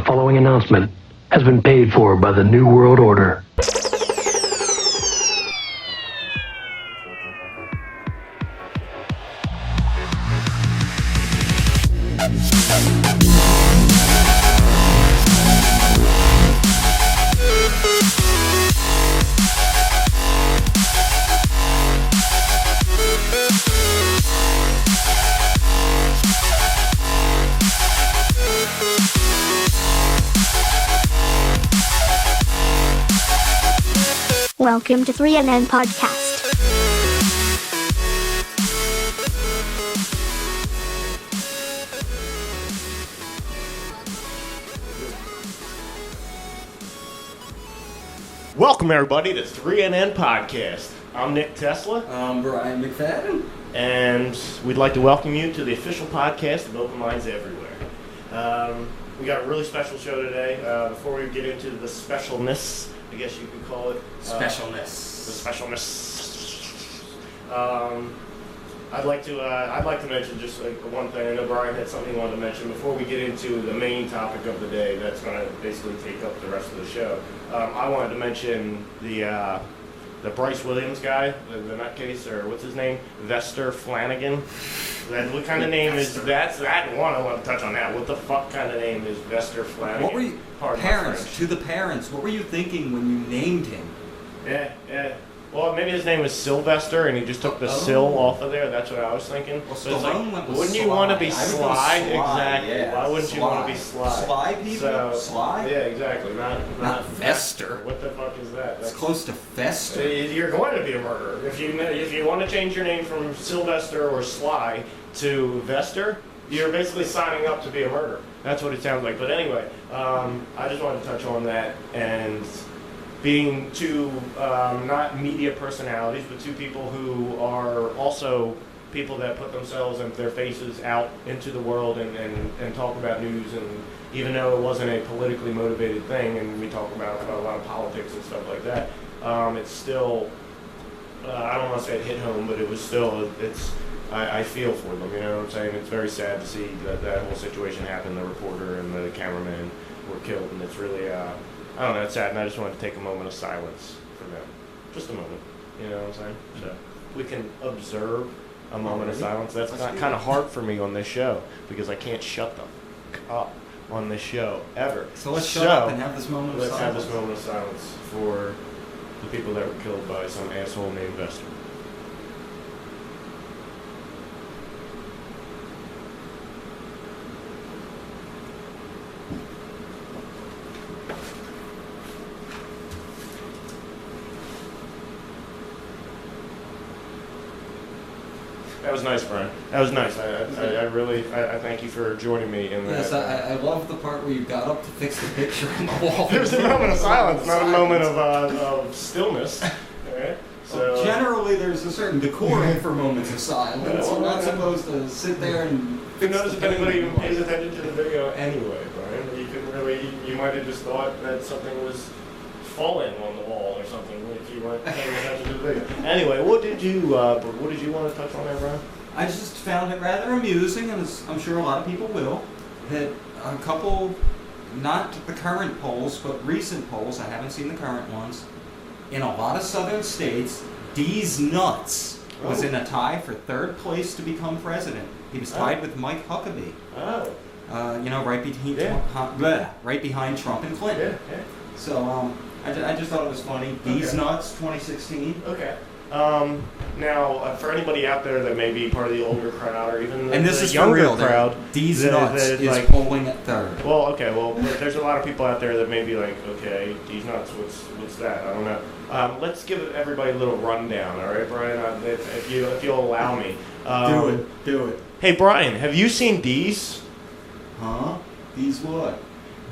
following announcement has been paid for by the New World Order. Welcome to 3NN Podcast. Welcome everybody to 3NN Podcast. I'm Nick Tesla. I'm Brian McFadden. And we'd like to welcome you to the official podcast of Open Minds Everywhere. We got a really special show today. Before we get into the specialness, I guess you could call it. Specialness. The specialness. I'd like to mention just one thing. I know Brian had something he wanted to mention before we get into the main topic of the day. That's going to basically take up the rest of the show. I wanted to mention the Bryce Williams guy, the nutcase, or what's his name, Vester Flanagan. What kind of name is that? I want to touch on that. What the fuck kind of name is Vester Flanagan? What were you, parents, what were you thinking when you named him? Yeah. Well, maybe his name was Sylvester, and he just took the Syl off of there. That's what I was thinking. Well, so went with wouldn't Sly. you want to be Sly? Exactly. Yeah. Why wouldn't you want to be Sly? Sly people? Sly? Yeah, exactly. Not Vester. What the fuck is that? It's close to Fester. You're going to be a murderer. If you want to change your name from Sylvester or Sly to Vester, you're basically signing up to be a murderer. That's what it sounds like. But anyway, I just wanted to touch on that, and being two, not media personalities, but two people who are also people that put themselves and their faces out into the world and talk about news. And even though it wasn't a politically motivated thing, and we talk about a lot of politics and stuff like that, it's still, I don't want to say it hit home, but it was still, I feel for them, you know what I'm saying? It's very sad to see that whole situation happen. The reporter and the cameraman were killed, and it's really, I don't know, it's sad, and I just wanted to take a moment of silence for them. Just a moment, you know what I'm saying? So we can observe a moment of silence. That's kind of hard for me on this show, because I can't shut the fuck up on this show, ever. So let's shut up and have this moment of silence. Let's have this moment of silence for the people that were killed by some asshole named Vester. That was nice, Brian. That was nice. I really thank you for joining me in that. Yes, I love the part where you got up to fix the picture on the wall. There's a moment of silence, not a moment of stillness. Right? So, well, generally, there's a certain decorum for moments of silence. You're not supposed to sit there and you notice if anybody even pays attention to the video anyway, Brian. You might have just thought that something was falling on the wall or something if you weren't paying attention to the video. Anyway, what did you want to touch on there, Brian? I just found it rather amusing, and I'm sure a lot of people will, that a couple, not the current polls, but recent polls, I haven't seen the current ones, in a lot of southern states, D's Nuts was in a tie for third place to become president. He was tied with Mike Huckabee. Oh. Right behind Trump and Clinton. Yeah. So, I just thought it was funny. D's Nuts 2016. Okay. Now, for anybody out there that may be part of the older crowd or even the younger crowd, D's Nuts is polling at third. Well, okay. Well, there's a lot of people out there that may be like, okay, D's Nuts, what's that? I don't know. Let's give everybody a little rundown, all right, Brian? If you'll allow me. Do it. Hey, Brian, have you seen D's? Huh? D's what?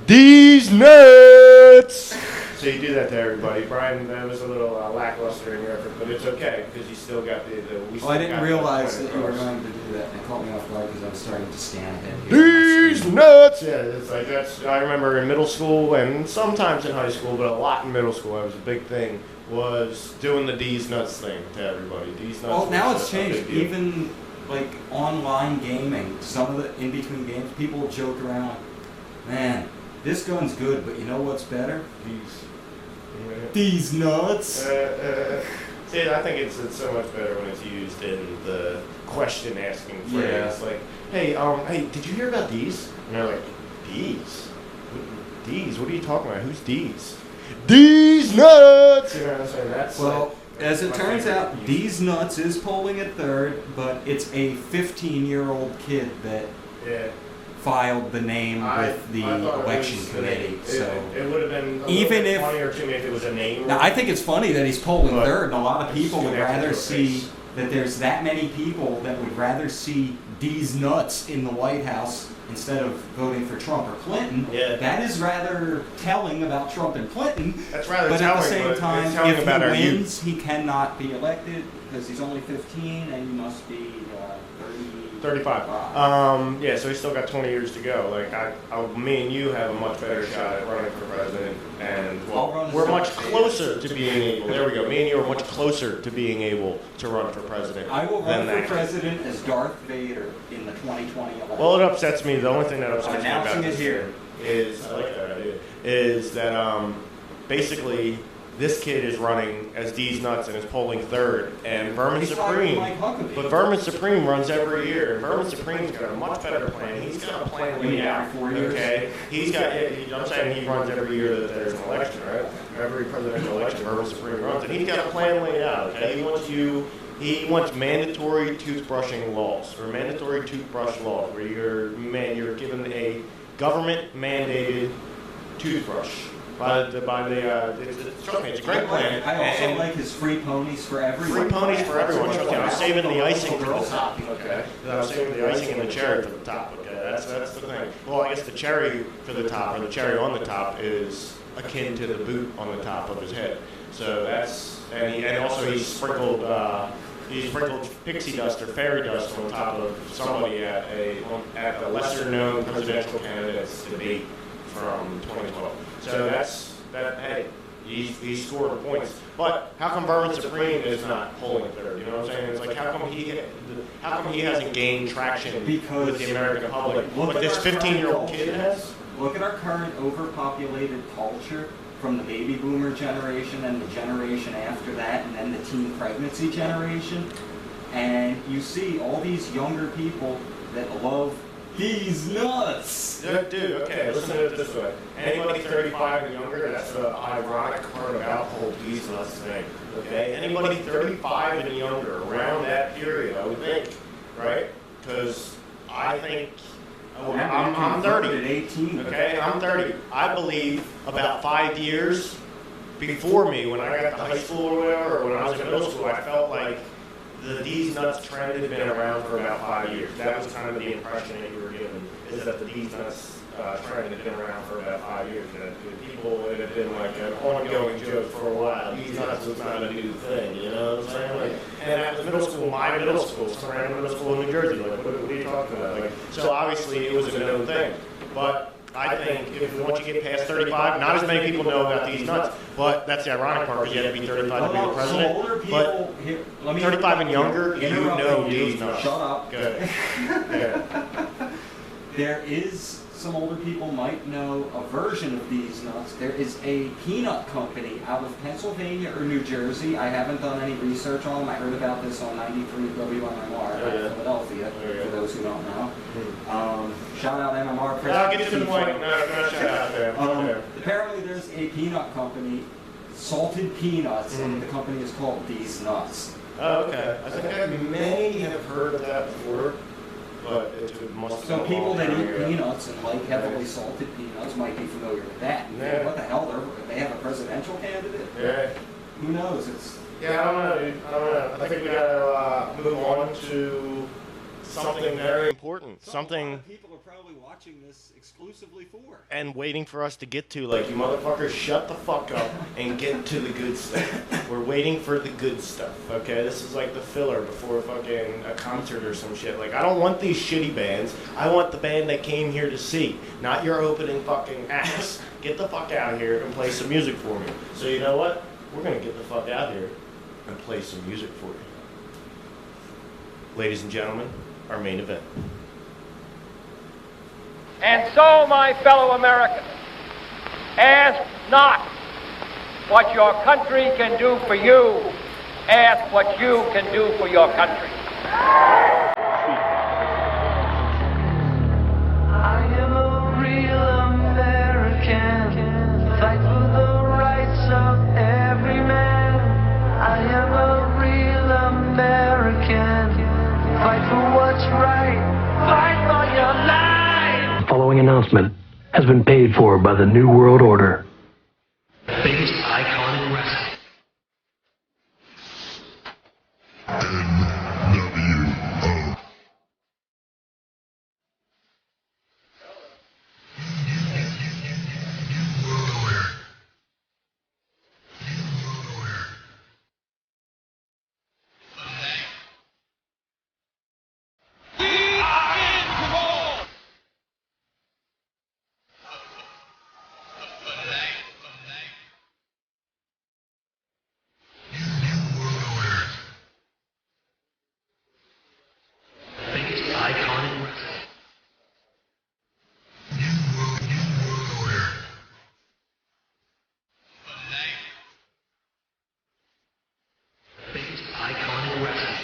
D's Nuts! So you do that to everybody. Brian, that was a little lackluster in your effort, but it's okay, because you still got I didn't realize that you were going to do that. It caught me off guard because I was starting to stand ahead here. D's Nuts! Yeah, it's like I remember in middle school and sometimes in high school, but a lot in middle school, it was a big thing, was doing the D's Nuts thing to everybody. D's Nuts. Well, now it's changed. Even like online gaming, some of the in-between games, people joke around, man, This gun's good, but you know what's better? These. These nuts. See, I think it's so much better when it's used in the question-asking phrase. Yeah. Like, hey, did you hear about these? And they're like, these? These? What are you talking about? Who's these? These nuts! You know what I'm saying? That's Well, as it my turns favorite out, use. These Nuts is polling at third, but it's a 15-year-old kid that Yeah. filed the name with the I thought it election was- committee. So it would have been a Even little if- funnier to me if it was a name. now I think it's funny that he's polling But third, and a lot of people would it's gonna have rather to see face. that there's that many people that would rather see These Nuts in the White House instead of voting for Trump or Clinton. Yeah. That is rather telling about Trump and Clinton. That's rather But telling, at the same but it's time, telling if about he our youth. wins, he cannot be elected because he's only 15 and you must be 35. Yeah, so he's still got 20 years to go. Like, me and you have a much better shot at running for president, and I'll run as we're much Darth Vader. closer to being able. There we go. Me and you are much closer to being able to run for president. I will run than for that. president as Darth Vader in the 2020 election. Well, it upsets me. The only thing that upsets me Announcing about it this here. is, I like that idea, is that basically this kid is running as D's Nuts and is polling third, and Vermin He's talking Supreme. like Huckabee. But Vermin Supreme runs every year, and Vermin Supreme's got a much better plan. He's got a plan You mean laid out. every 4 years? Okay, he's got. I'm saying he runs every year that there's an election, right? Every presidential election, Vermin Supreme runs, and he's got a plan laid out. Okay, he wants mandatory toothbrushing laws, or mandatory toothbrush laws, where you're given a government mandated toothbrush. Trust me, it's a great plan. I also And like his free ponies for everyone. free ponies for everyone. Trust me, I was saving the icing for the top. Okay, I was saving the icing and the cherry for the top. Okay, that's the thing. Well, I guess the cherry for the top, or the cherry on the top, is akin to the boot on the top of his head. So that's and also he sprinkled pixie dust or fairy dust on top of somebody at the lesser known presidential candidate's debate from 2012. So that's that. Hey, he scored points. But how come Vermin Supreme is not polling third? You know what I'm saying? It's like how come he hasn't gained traction with the American public? But this 15-year-old kid has. Look at our current overpopulated culture from the baby boomer generation and the generation after that, and then the teen pregnancy generation. And you see all these younger people that love these nuts. Dude, okay, listen to it this way. Anybody 35 and younger, that's the ironic part about the whole these nuts thing. Okay? Anybody 35 and younger around that period, I would think, right? Because I think I'm 30. At 18. Okay, I'm 30. I believe about 5 years before me, when I got to high school or whatever, or when I was in middle school, I felt like the D's Nuts trend had been around for about 5 years. That was kind of the impression that you were given, is that the D's Nuts trend had been around for about 5 years. That people, it had been like an ongoing joke for a while. D's Nuts was not a new thing, you know what I'm saying? Like, and that was middle school, my middle school, Serrano Middle School in New Jersey. Like, what are you talking about? Like, so obviously it was a known thing. But I think once you get past 35, not as many people know about these nuts, but that's the ironic part because you have to be 35 to be the president. Older But people, here, let me 35 and younger, you know these nuts. Shut up. Good. Yeah. There is, some older people might know a version of these nuts. There is a peanut company out of Pennsylvania or New Jersey. I haven't done any research on them. I heard about this on 93 WMMR in Philadelphia, for those who don't know. Shout out MMR. I'll get to the point. No, shout out there. Apparently there's a peanut company, Salted Peanuts, and the company is called These Nuts. Oh, okay. I think I may have heard of that before, but it must have So been a people long that time eat ago. peanuts and like heavily salted peanuts might be familiar with that. Yeah. What the hell? They have a presidential candidate? Yeah. Who knows? It's Yeah, I don't know, dude. I don't know. I think we gotta move on to something very important. Something people are probably watching this exclusively for. and waiting for us to get to. Like, you motherfuckers, shut the fuck up and get to the good stuff. We're waiting for the good stuff, okay? This is like the filler before fucking a concert or some shit. Like, I don't want these shitty bands. I want the band that came here to see, not your opening fucking acts. Get the fuck out of here and play some music for me. So you know what? We're gonna get the fuck out here and play some music for you. Ladies and gentlemen, our main event. And so, my fellow Americans, Ask not what your country can do for you. Ask what you can do for your country. I am a real American. Fight for the rights of every man. I am a real American. Fight for what's right. Fight for your life. The following announcement has been paid for by the New World Order. Biggest icon in wrestling. NWO. Biggest icon in wrestling. Biggest icon in wrestling.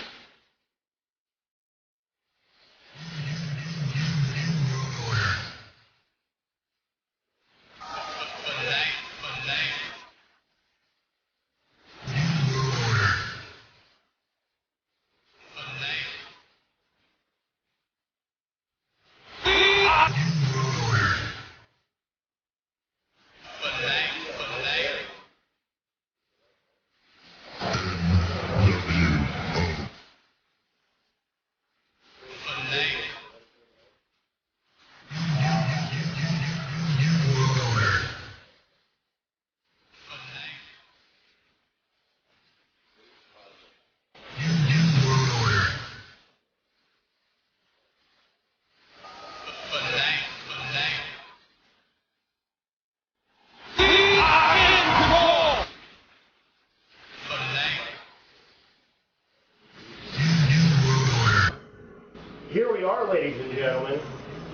Here we are, ladies and gentlemen,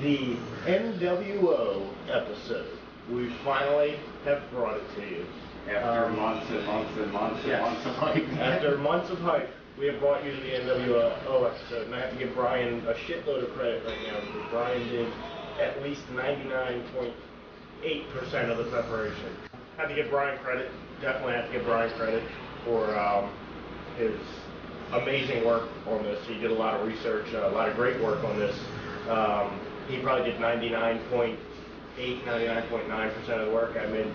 the NWO episode. We finally have brought it to you. After months and months and months and months of hype. After months of hype, we have brought you to the NWO episode, and I have to give Brian a shitload of credit right now, because Brian did at least 99.8% of the preparation. Have to give Brian credit, definitely have to give Brian credit for his amazing work on this. He did a lot of research, a lot of great work on this. He probably did 99.9% of the work. I did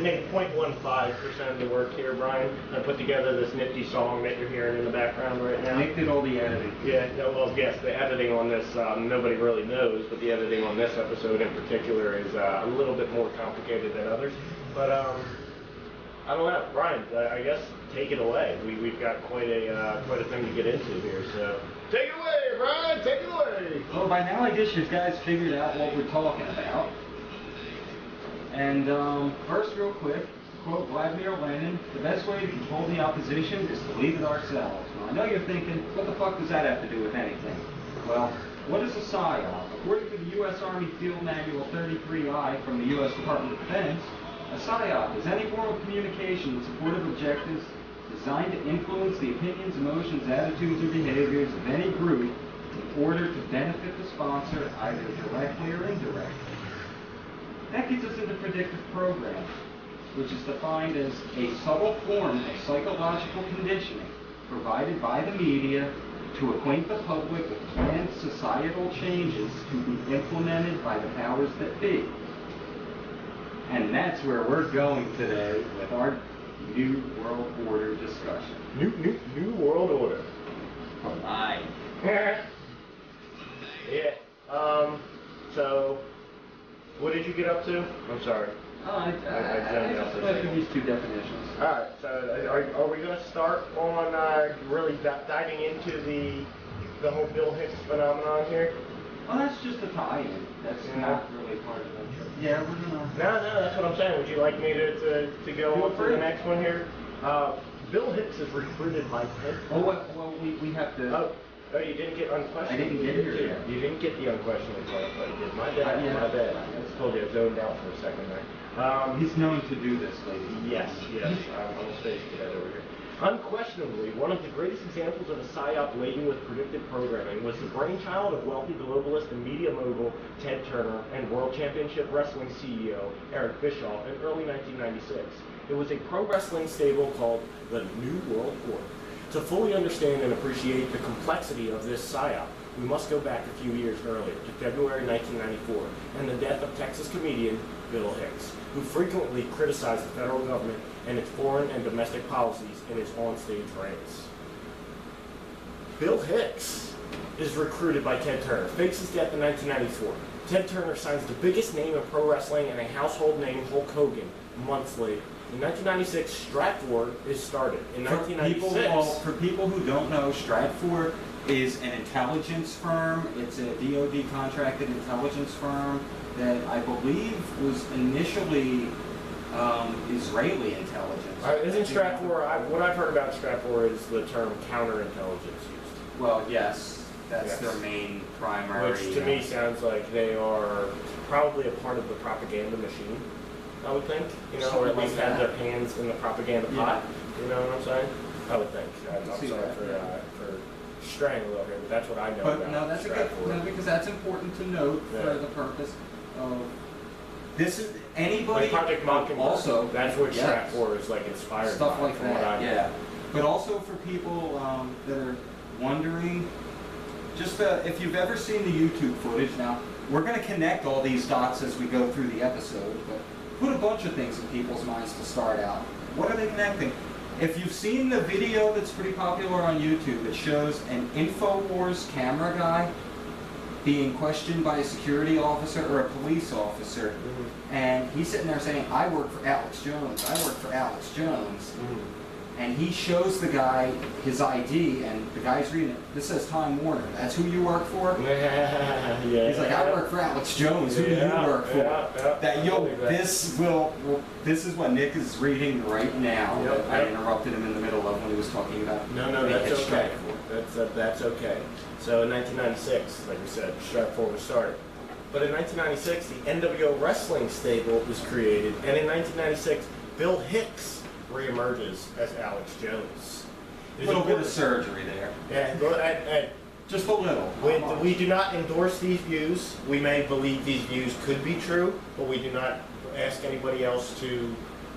maybe 0.15% of the work here, Brian. I put together this nifty song that you're hearing in the background right now. Nick did all the editing. Yeah, no, well, yes, the editing on this, nobody really knows, but the editing on this episode in particular is a little bit more complicated than others. But I don't know, Brian. I guess take it away. We've got quite a thing to get into here. So take it away, Brian. Take it away. Well, by now I guess you guys figured out what we're talking about. And first, real quick, to quote Vladimir Lenin, the best way to control the opposition is to lead it ourselves. Now, I know you're thinking, what the fuck does that have to do with anything? Well, what is a PSYOP? According to the U.S. Army Field Manual 33I from the U.S. Department of Defense, a PSYOP is any form of communication with supportive objectives designed to influence the opinions, emotions, attitudes, or behaviors of any group in order to benefit the sponsor either directly or indirectly. That gets us into predictive programming, which is defined as a subtle form of psychological conditioning provided by the media to acquaint the public with planned societal changes to be implemented by the powers that be. And that's where we're going today with our New World Order discussion. New World Order. Aye. Yeah. So, what did you get up to? I'm sorry. I just went through these two definitions. All right. So, are we going to start on really diving into the whole Bill Hicks phenomenon here? Well, that's just a tie-in. That's not really part of the trip. Yeah, we're gonna. No, that's what I'm saying. Would you like me to go on to the next one here? Bill Hicks is recruited by Ted. Oh, well, we have to. Oh, Oh, you didn't get unquestionable. I didn't get here yet. You didn't get the unquestionable part, but you did. My bad. Yeah. My bad. I just told you I zoned out for a second there. He's known to do this, ladies. Yes. I'm a space cadet over here. Unquestionably, one of the greatest examples of a psyop laden with predictive programming was the brainchild of wealthy globalist and media mogul Ted Turner and World Championship Wrestling CEO Eric Bischoff in early 1996. It was a pro wrestling stable called the New World Order. To fully understand and appreciate the complexity of this psyop, we must go back a few years earlier to February 1994 and the death of Texas comedian Bill Hicks, who frequently criticized the federal government and its foreign and domestic policies in his onstage rants. Bill Hicks is recruited by Ted Turner, fakes his death in 1994. Ted Turner signs the biggest name in pro wrestling and a household name, Hulk Hogan, months later. In 1996, Stratford is started. In 1996... For people who don't know, Stratford is an intelligence firm. It's a DoD contracted intelligence firm that I believe was initially Israeli intelligence. Isn't Stratford, what I've heard about Stratford is the term counterintelligence used. Well, yes, that's their main primary. Which to me sounds like they are probably a part of the propaganda machine, I would think. You know, or at least have their hands in the propaganda pot. You know what I'm saying? I would think. I'm sorry for straying a little here, but that's what I know about. But no, that's Stratford. a good, no, because that's important to note for the purpose of this is anybody. Like Project Mockingbird. Also, that's what Stratford is like inspired stuff by, like from what I that. Yeah, but also for people that are wondering, just if you've ever seen the YouTube footage. Now we're going to connect all these dots as we go through the episode, but put a bunch of things in people's minds to start out. What are they connecting? If you've seen the video that's pretty popular on YouTube, it shows an InfoWars camera guy being questioned by a security officer or a police officer, and he's sitting there saying, I work for Alex Jones, I work for Alex Jones. And he shows the guy his ID, and the guy's reading it. This says Time Warner. That's who you work for? He's like, I work for Alex Jones. Who do you work for? This is what Nick is reading right now. I interrupted him in the middle of when he was talking about. No, that's okay. That's okay. So in 1996, like we said, Stratford was started. But in 1996, the NWO wrestling stable was created, and in 1996, Bill Hicks reemerges as Alex Jones. A little bit of surgery there. Yeah, but just a little. We do not endorse these views. We may believe these views could be true, but we do not ask anybody else to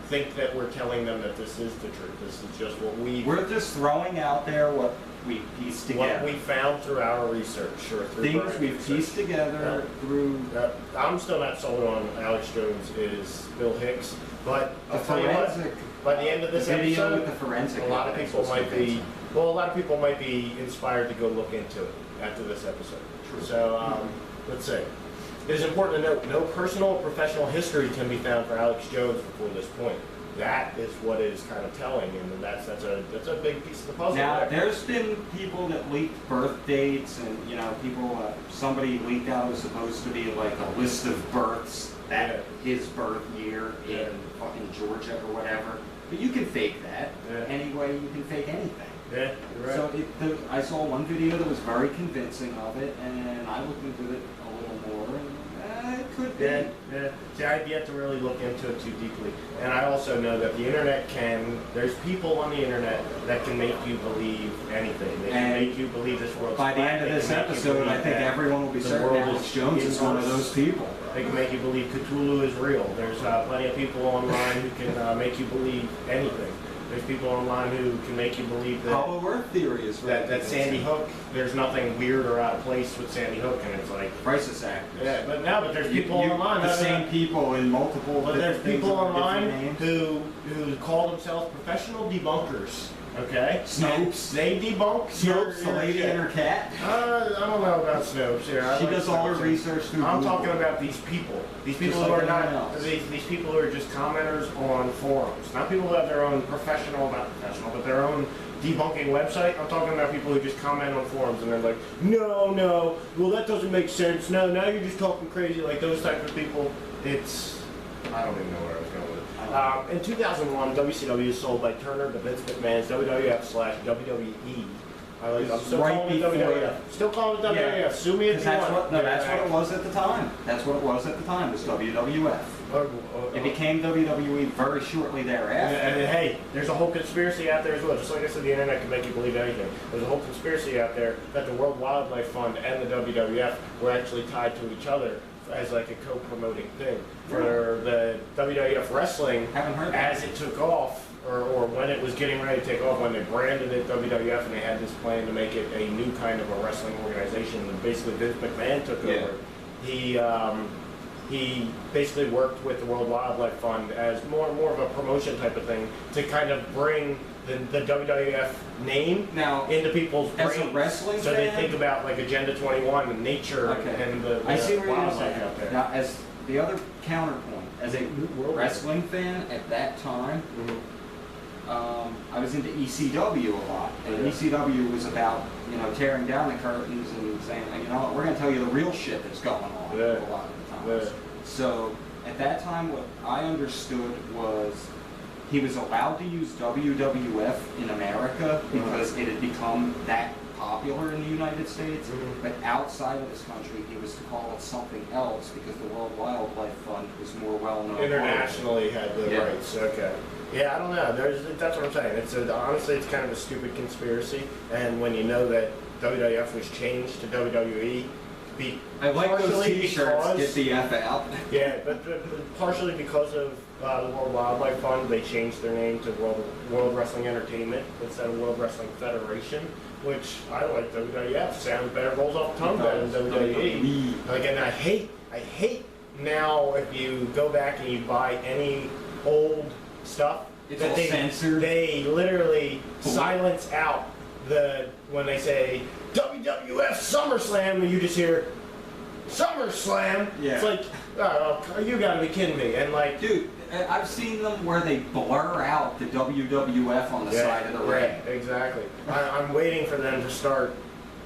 think that we're telling them that this is the truth. This is just what we're just throwing out there what we pieced together. What we found through our research or through things we've pieced together through. I'm still not sold on Alex Jones is Bill Hicks, but the forensic. By the end of this video episode, with the forensic, a lot of people might be inspired to go look into it after this episode. True. So let's see. It is important to note no personal or professional history can be found for Alex Jones before this point. That is what is kind of telling, and that's a big piece of the puzzle. Now, there's been people that leaked birth dates, and people. Somebody leaked out it was supposed to be like a list of births at his birth year in fucking Georgia or whatever. But you can fake that any way you can fake anything. Yeah, you're right. So I saw one video that was very convincing of it, and I looked into it a little more, and it could be. Yeah. See, I've yet to really look into it too deeply. And I also know that the internet there's people on the internet that can make you believe anything. They can make you believe this world's flat. By the end of this episode, I think everyone will be certain Alex Jones is one of those people. They can make you believe Cthulhu is real. There's plenty of people online who can make you believe anything. There's people online who can make you believe that Hollow Earth theory is real. That Sandy Hook, there's nothing weird or out of place with Sandy Hook, and it's like crisis actors. Yeah, but there's people online. The same people in multiple. But there's people online who call themselves professional debunkers. Okay. Snopes. They debunk. Snopes, the lady and her cat. I don't know about Snopes here. She does all her research through I'm Google. talking about these people. These people who are not. These people who are just commenters on forums. Not people who have their own not professional, but their own debunking website. I'm talking about people who just comment on forums and they're like, no, well that doesn't make sense. No, now you're just talking crazy. Like those type of people. I don't even know where I was going with it. In 2001, WCW is sold by Turner to Vince McMahon's WWF/WWE I'm still right calling it before- WWF. Still calling it WWF. Sue me if you that's want. that's what it was at the time. That's what it was at the time. Was WWF. It became WWE very shortly thereafter. And hey, there's a whole conspiracy out there as well. Just like I said, the internet can make you believe anything. There's a whole conspiracy out there that the World Wildlife Fund and the WWF were actually tied to each other as like a co-promoting thing for the WWF wrestling. Haven't heard that. As it took off, or when it was getting ready to take off, when they branded it WWF and they had this plan to make it a new kind of a wrestling organization, and basically Vince McMahon took over. He basically worked with the World Wildlife Fund as more of a promotion type of thing to kind of bring the WWF name Now, into people's as a brains. wrestling So they fan? think about like Agenda 21 and nature and the I see what you're wildlife saying. out there. Now, as the other counterpoint, as a wrestling fan at that time, I was into ECW a lot, and ECW was about tearing down the curtains and saying, what, we're going to tell you the real shit that's going on a lot of the times. So at that time, what I understood was he was allowed to use WWF in America because it had become that popular in the United States, but outside of this country, he was to call it something else because the World Wildlife Fund was more well-known. Internationally had the rights. Okay. Yeah, I don't know. That's what I'm saying. Honestly, it's kind of a stupid conspiracy, and when you know that WWF was changed to WWE, I like those partially T-shirts. because- Get the F out. Yeah, but partially because of the World Wildlife Fund, they changed their name to World Wrestling Entertainment instead of World Wrestling Federation, which I like. WWF sounds better, rolls off the tongue better than WWE. Like, and I hate now if you go back and you buy any old stuff It's that all censored. They literally silence out when they say WWF SummerSlam, and you just hear SummerSlam. Yeah. It's like, oh, you gotta be kidding me. And like, Dude, I've seen them where they blur out the WWF on the side of the ring. Exactly. I'm waiting for them to start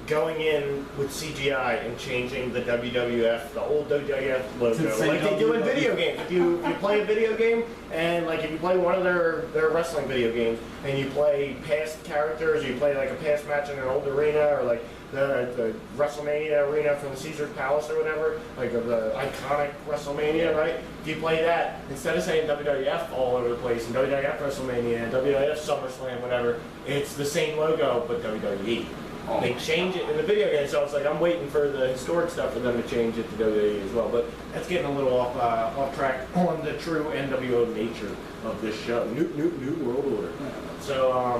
going in with CGI and changing the WWF, the old WWF logo, like they do in video games. If you play a video game, and like if you play one of their wrestling video games, and you play past characters, or you play like a past match in an old arena, or like the WrestleMania arena from the Caesar's Palace or whatever, like the iconic WrestleMania, right? If you play that, instead of saying WWF all over the place, and WWF WrestleMania, and WWF SummerSlam, whatever, it's the same logo, but WWE. Oh They change it in the video game, so it's like I'm waiting for the historic stuff for them to change it to WWE as well. But that's getting a little off track on the true NWO nature of this show. New World Order. So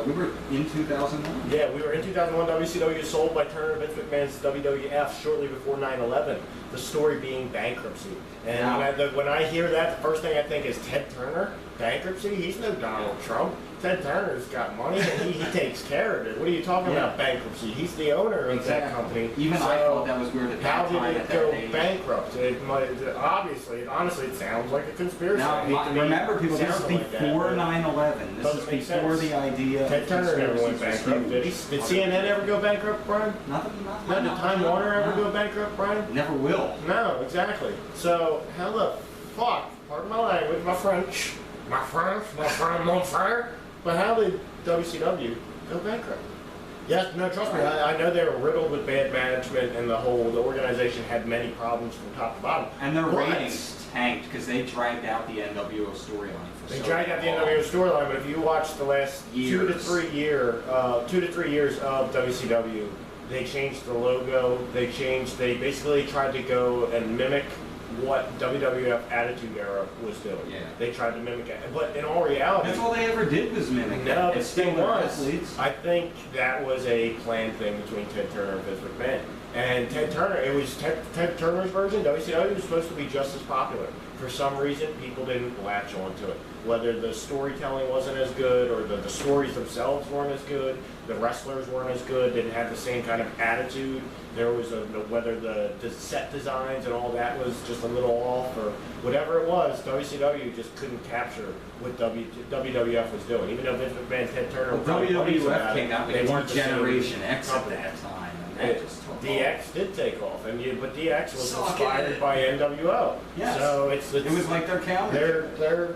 we were in 2001. yeah, we were in 2001. WCW sold by Turner Vince McMahon's WWF shortly before 9/11. The story being bankruptcy. And when I hear that, the first thing I think is Ted Turner bankruptcy. He's no Donald Trump. Ted Turner's got money and he takes care of it. What are you talking about bankruptcy? He's the owner of that company. Even I thought that was weird at that time. How did it go bankrupt? Honestly, it sounds like a conspiracy. Now, remember, people, this is before 9/11. This is before the idea. Ted Turner never went bankrupt. Did CNN ever go bankrupt, Brian? Not Did Time Warner ever go bankrupt, Brian? Never will. No, exactly. So how the fuck? Pardon my language, my French, mon frère. But how did WCW go bankrupt? Yes, no, trust me. I know they were riddled with bad management, and the organization had many problems from top to bottom. And their ratings tanked because they dragged out the NWO storyline. They dragged out the NWO storyline, but if you watch the last 2 to 3 years of WCW, they changed the logo. They basically tried to go and mimic what WWF Attitude Era was doing. Yeah. They tried to mimic it, but in all reality, that's all they ever did was mimic. no, It's the thing still was, athletes. I think that was a planned thing between Ted Turner and Vince McMahon. And Ted Turner, it was Ted Turner's version. WCW was supposed to be just as popular. For some reason, people didn't latch onto it. Whether the storytelling wasn't as good, or the stories themselves weren't as good, the wrestlers weren't as good, didn't have the same kind of attitude. There was whether the set designs and all that was just a little off, or whatever it was. WCW just couldn't capture what WWF was doing. Even though Vince McMahon, Ted Turner, WWF came out they with weren't the same Generation X at company. that time, and that just took DX off. did take off, but DX was Suck inspired it. by NWO. Yes. So It was like their counter. they're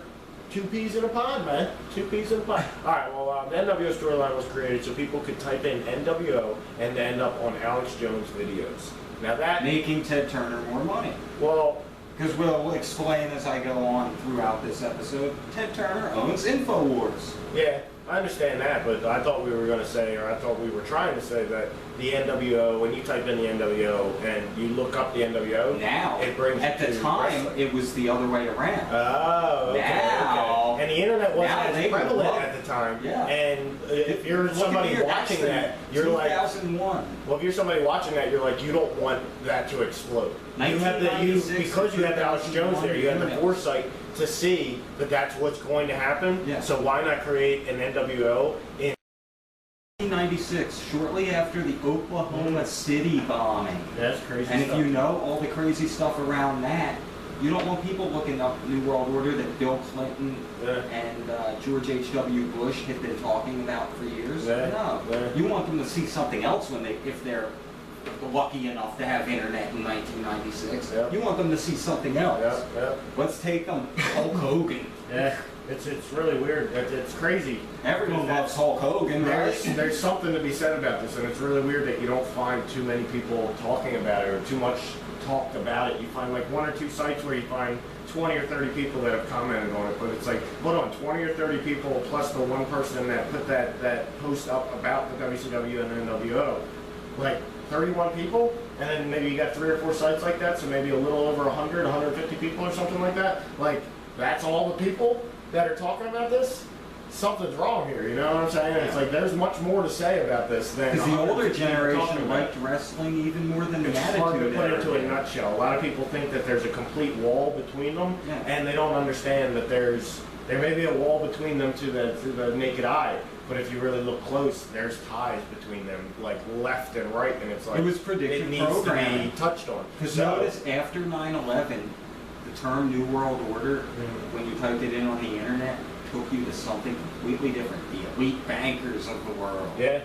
two peas in a pod, man. Two peas in a pod. All right, well, the NWO storyline was created so people could type in NWO and end up on Alex Jones videos. Now that... Making Ted Turner more money. Well... Because we'll explain as I go on throughout this episode, Ted Turner owns InfoWars. Yeah, I understand that, but I thought we were going to say, or I thought we were trying to say that the NWO, when you type in the NWO and you look up the NWO, now, it brings at you the to time, wrestling. it was the other way around. Oh, okay, now, okay. And the internet wasn't now as they prevalent love- at the time. Yeah. And if you're Look somebody at here, that's watching the that, you're like, 2001. well, if you're somebody watching that, you're like, you don't want that to explode. You have the, because you have Alex Jones there, you have the foresight to see that that's what's going to happen. Yeah. So why not create an NWO in 1996, shortly after the Oklahoma City bombing. That's crazy And stuff. if you know all the crazy stuff around that, you don't want people looking up New World Order that Bill Clinton and George H.W. Bush had been talking about for years. Yeah. No. Yeah. You want them to see something else if they're lucky enough to have internet in 1996. Yeah. You want them to see something else. Yeah, Let's take them. Hulk Hogan. yeah. It's really weird. It's crazy. Everyone loves Hulk Hogan, right? There's something to be said about this, and it's really weird that you don't find too many people talking about it or too much talked about it. You find like one or two sites where you find 20 or 30 people that have commented on it, but it's like, hold on, 20 or 30 people plus the one person that put that post up about the WCW and NWO. Like 31 people, and then maybe you got 3 or 4 sites like that, so maybe a little over 100, 150 people or something like that. Like, that's all the people that are talking about this? Something's wrong here, you know what I'm saying? It's like there's much more to say about this than Because the older 150 people talking generation about it. liked wrestling even more than the It's hard to Attitude put Era into a did. nutshell. A lot of people think that there's a complete wall between them, Yeah. and they don't understand that there may be a wall between them to the naked eye. But if you really look close, there's ties between them, like left and right, and it's like It was predictive it needs programming. to be touched on. Because So- notice after 9/11, the term New World Order, when you typed it in on the internet, took you to something completely different. The elite bankers of the world. Yeah.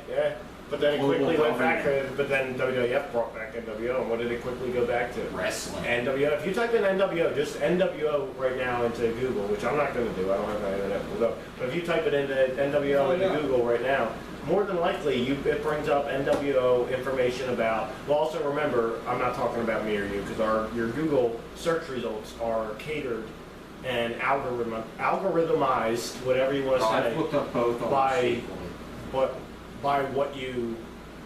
But then it Global quickly went back. government. But then WWF brought back NWO, and what did it quickly go back to? Wrestling. NWO. If you type in NWO, just NWO right now into Google, which I'm not going to do. I don't have my internet pulled up. But if you type it into NWO into Google right now, more than likely it brings up NWO information about. Well, also remember, I'm not talking about me or you, because your Google search results are catered and algorithmized, whatever you want to say. I've looked up both by what you.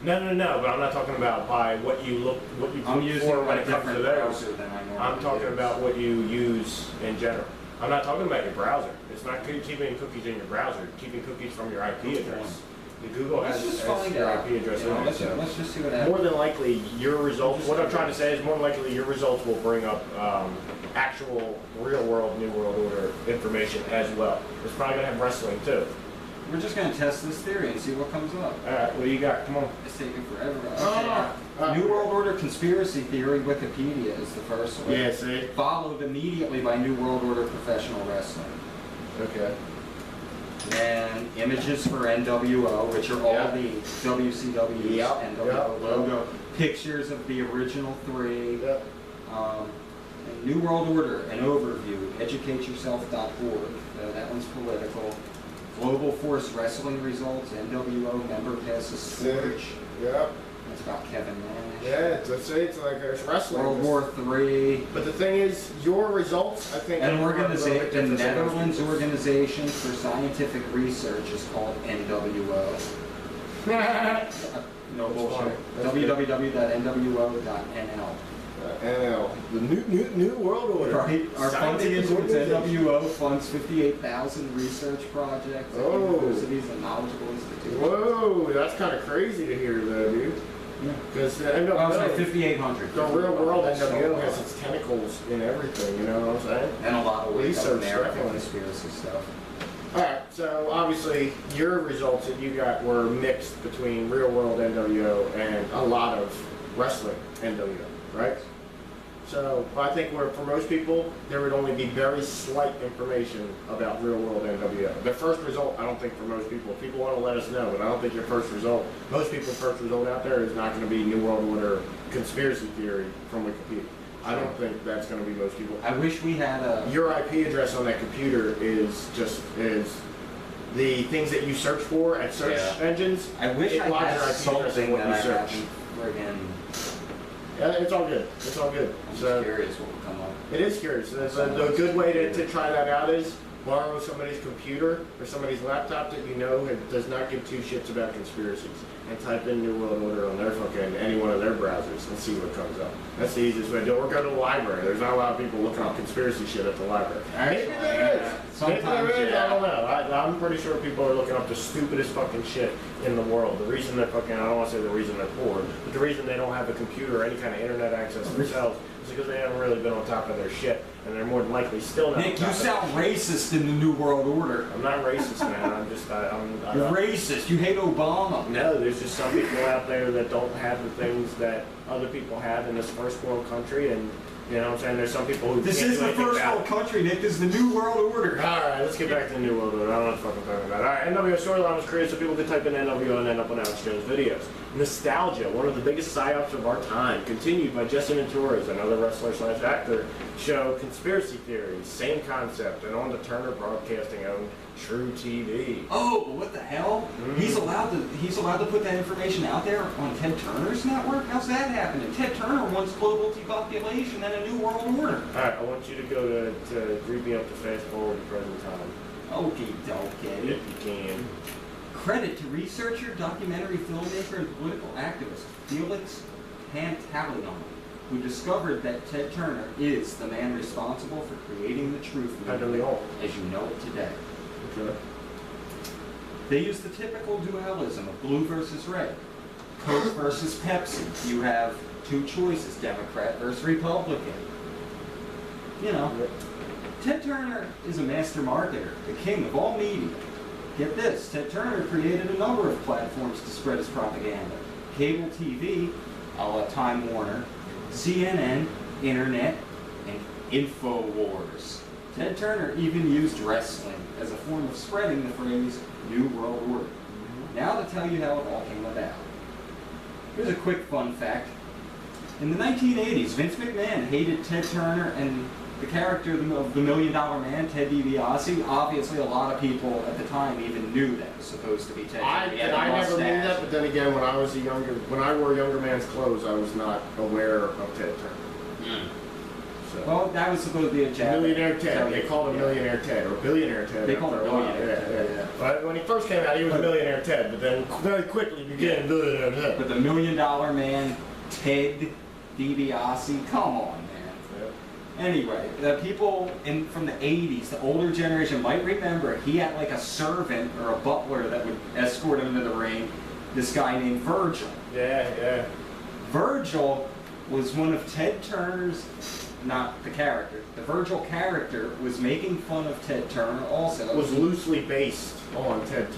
No, but I'm not talking about by what you look I'm using for when a it comes to different those. browser than I normally I'm talking use. about what you use in general. I'm not talking about your browser. It's not keeping cookies in your browser. It's keeping cookies from your IP address. The Google Let's has, just has find your out. IP address You know, in it. let's So just see what happens. more than likely, your results. What I'm trying to say is more than likely your results will bring up actual real world New World Order information as well. It's probably gonna have wrestling too. We're just going to test this theory and see what comes up. All right, what do you got? Come on. It's taking forever. Ah. New World Order conspiracy theory Wikipedia is the first one. Yeah, see. Followed immediately by New World Order professional wrestling. Okay. And images for NWO, which are all Yep. the WCW's Yep, NWO yep, logo. Pictures of the original 3. Yep. And New World Order, an overview, educateyourself.org. That one's political. Global Force Wrestling results, NWO member passes storage. Yep. That's about Kevin Nash. Yeah, it's like there's wrestling. World War III. But the thing is, your results, I think. An are a little bit organization, the different than Netherlands most people's. Organization for Scientific Research is called NWO. No bullshit. That's good. www.nwo.nl. NL, the new world order. Right. Our funding Scientific is with organization. NWO funds 58,000 research projects at Oh. universities and knowledgeable institutions. Whoa, that's kind of crazy to hear, though, dude. Because the NWO, Oh, sorry, 5,800. the real world That's so NWO far. has its tentacles in everything. You know what I'm saying? And a lot of ways Research, American definitely. conspiracy stuff. Alright, so obviously your results that you got were mixed between real world NWO and a lot of wrestling NWO, right? So I think for most people, there would only be very slight information about real world NWO. The first result, I don't think for most people, people want to let us know, but I don't think your first result, most people's first result out there is not going to be New World Order conspiracy theory from Wikipedia. I don't think that's going to be most people. I wish we had a... Your IP address on that computer is the things that you search for at search engines. I wish I lies had your IP address something in what that you I search. haven't friggin'... Yeah, it's all good. It's all good. I'm So just curious what will come up. it is curious. The good way to try that out is borrow somebody's computer or somebody's laptop that you know does not give two shits about conspiracies, and type in New World Order on their fucking any one of their browsers and see what comes up. That's the easiest way to do it. Or go to the library. There's not a lot of people looking up conspiracy shit at the library. Maybe there is. Sometimes, Maybe there is. yeah. I don't know. I'm pretty sure people are looking up the stupidest fucking shit in the world. The reason they're fucking, I don't want to say the reason they're poor, but the reason they don't have a computer or any kind of internet access themselves is because they haven't really been on top of their shit, and they're more than likely still not. Nick, on you top sound racist in the New World Order. I'm not racist, man. I'm just, You're racist. You hate Obama. No, there's just some people out there that don't have the things that other people have in this first world country, and you know what I'm saying? There's some people who This can't is do the anything first about world it. country, Nick. This is the New World Order. Alright, let's get back to the New World Order. I don't know what the fuck I'm talking about. Alright, NWO storyline was created so people could type in NWO and end up on Alex Jones videos. Nostalgia, one of the biggest psyops of our time, continued by Jesse Ventura's, another wrestler/actor, show conspiracy theories, same concept, and on the Turner Broadcasting owned True TV. Oh, what the hell? He's allowed to put that information out there on Ted Turner's network? How's that happening? Ted Turner wants global depopulation and a new world order. Alright, I want you to go to read me up to fast forward to present time. Okie dokie. If you can. Credit to researcher, documentary filmmaker, and political activist Felix Pantaleon, who discovered that Ted Turner is the man responsible for creating the truth movement as you know it today. Okay. They use the typical dualism of blue versus red, Coke versus Pepsi. You have two choices, Democrat versus Republican. You know, Ted Turner is a master marketer, the king of all media. Get this, Ted Turner created a number of platforms to spread his propaganda. Cable TV, a la Time Warner, CNN, Internet, and InfoWars. Ted Turner even used wrestling as a form of spreading the phrase New World Order. Now to tell you how it all came about. Here's a quick fun fact. In the 1980s, Vince McMahon hated Ted Turner and the character of the $1 Million Man, Ted DiBiase. Obviously, a lot of people at the time even knew that was supposed to be Ted Turner. I never knew that, but then again, when I wore younger man's clothes, I was not aware of Ted Turner. So. Well, that was supposed to be a Japanese. Millionaire Ted. They called him Millionaire Ted, or Billionaire Ted. They called him Billionaire Ted. Yeah. But when he first came out, he was Millionaire Ted, but then very quickly became Billionaire Ted. But the $1 Million Man, Ted DiBiase, come on, man. Anyway, the people from the 80s, the older generation might remember he had like a servant or a butler that would escort him to the ring, this guy named Virgil. Yeah. Virgil was one of Ted Turner's, not the character, the Virgil character was making fun of Ted Turner also. It was loosely based on Ted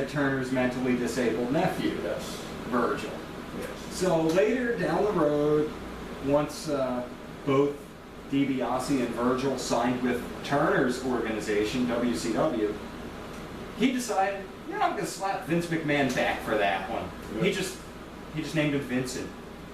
Turner's mentally disabled nephew, Yes. Virgil. Yes. So later down the road, once both DiBiase and Virgil signed with Turner's organization, WCW, he decided, you know, I'm going to slap Vince McMahon back for that one. Yeah. He just named him Vincent.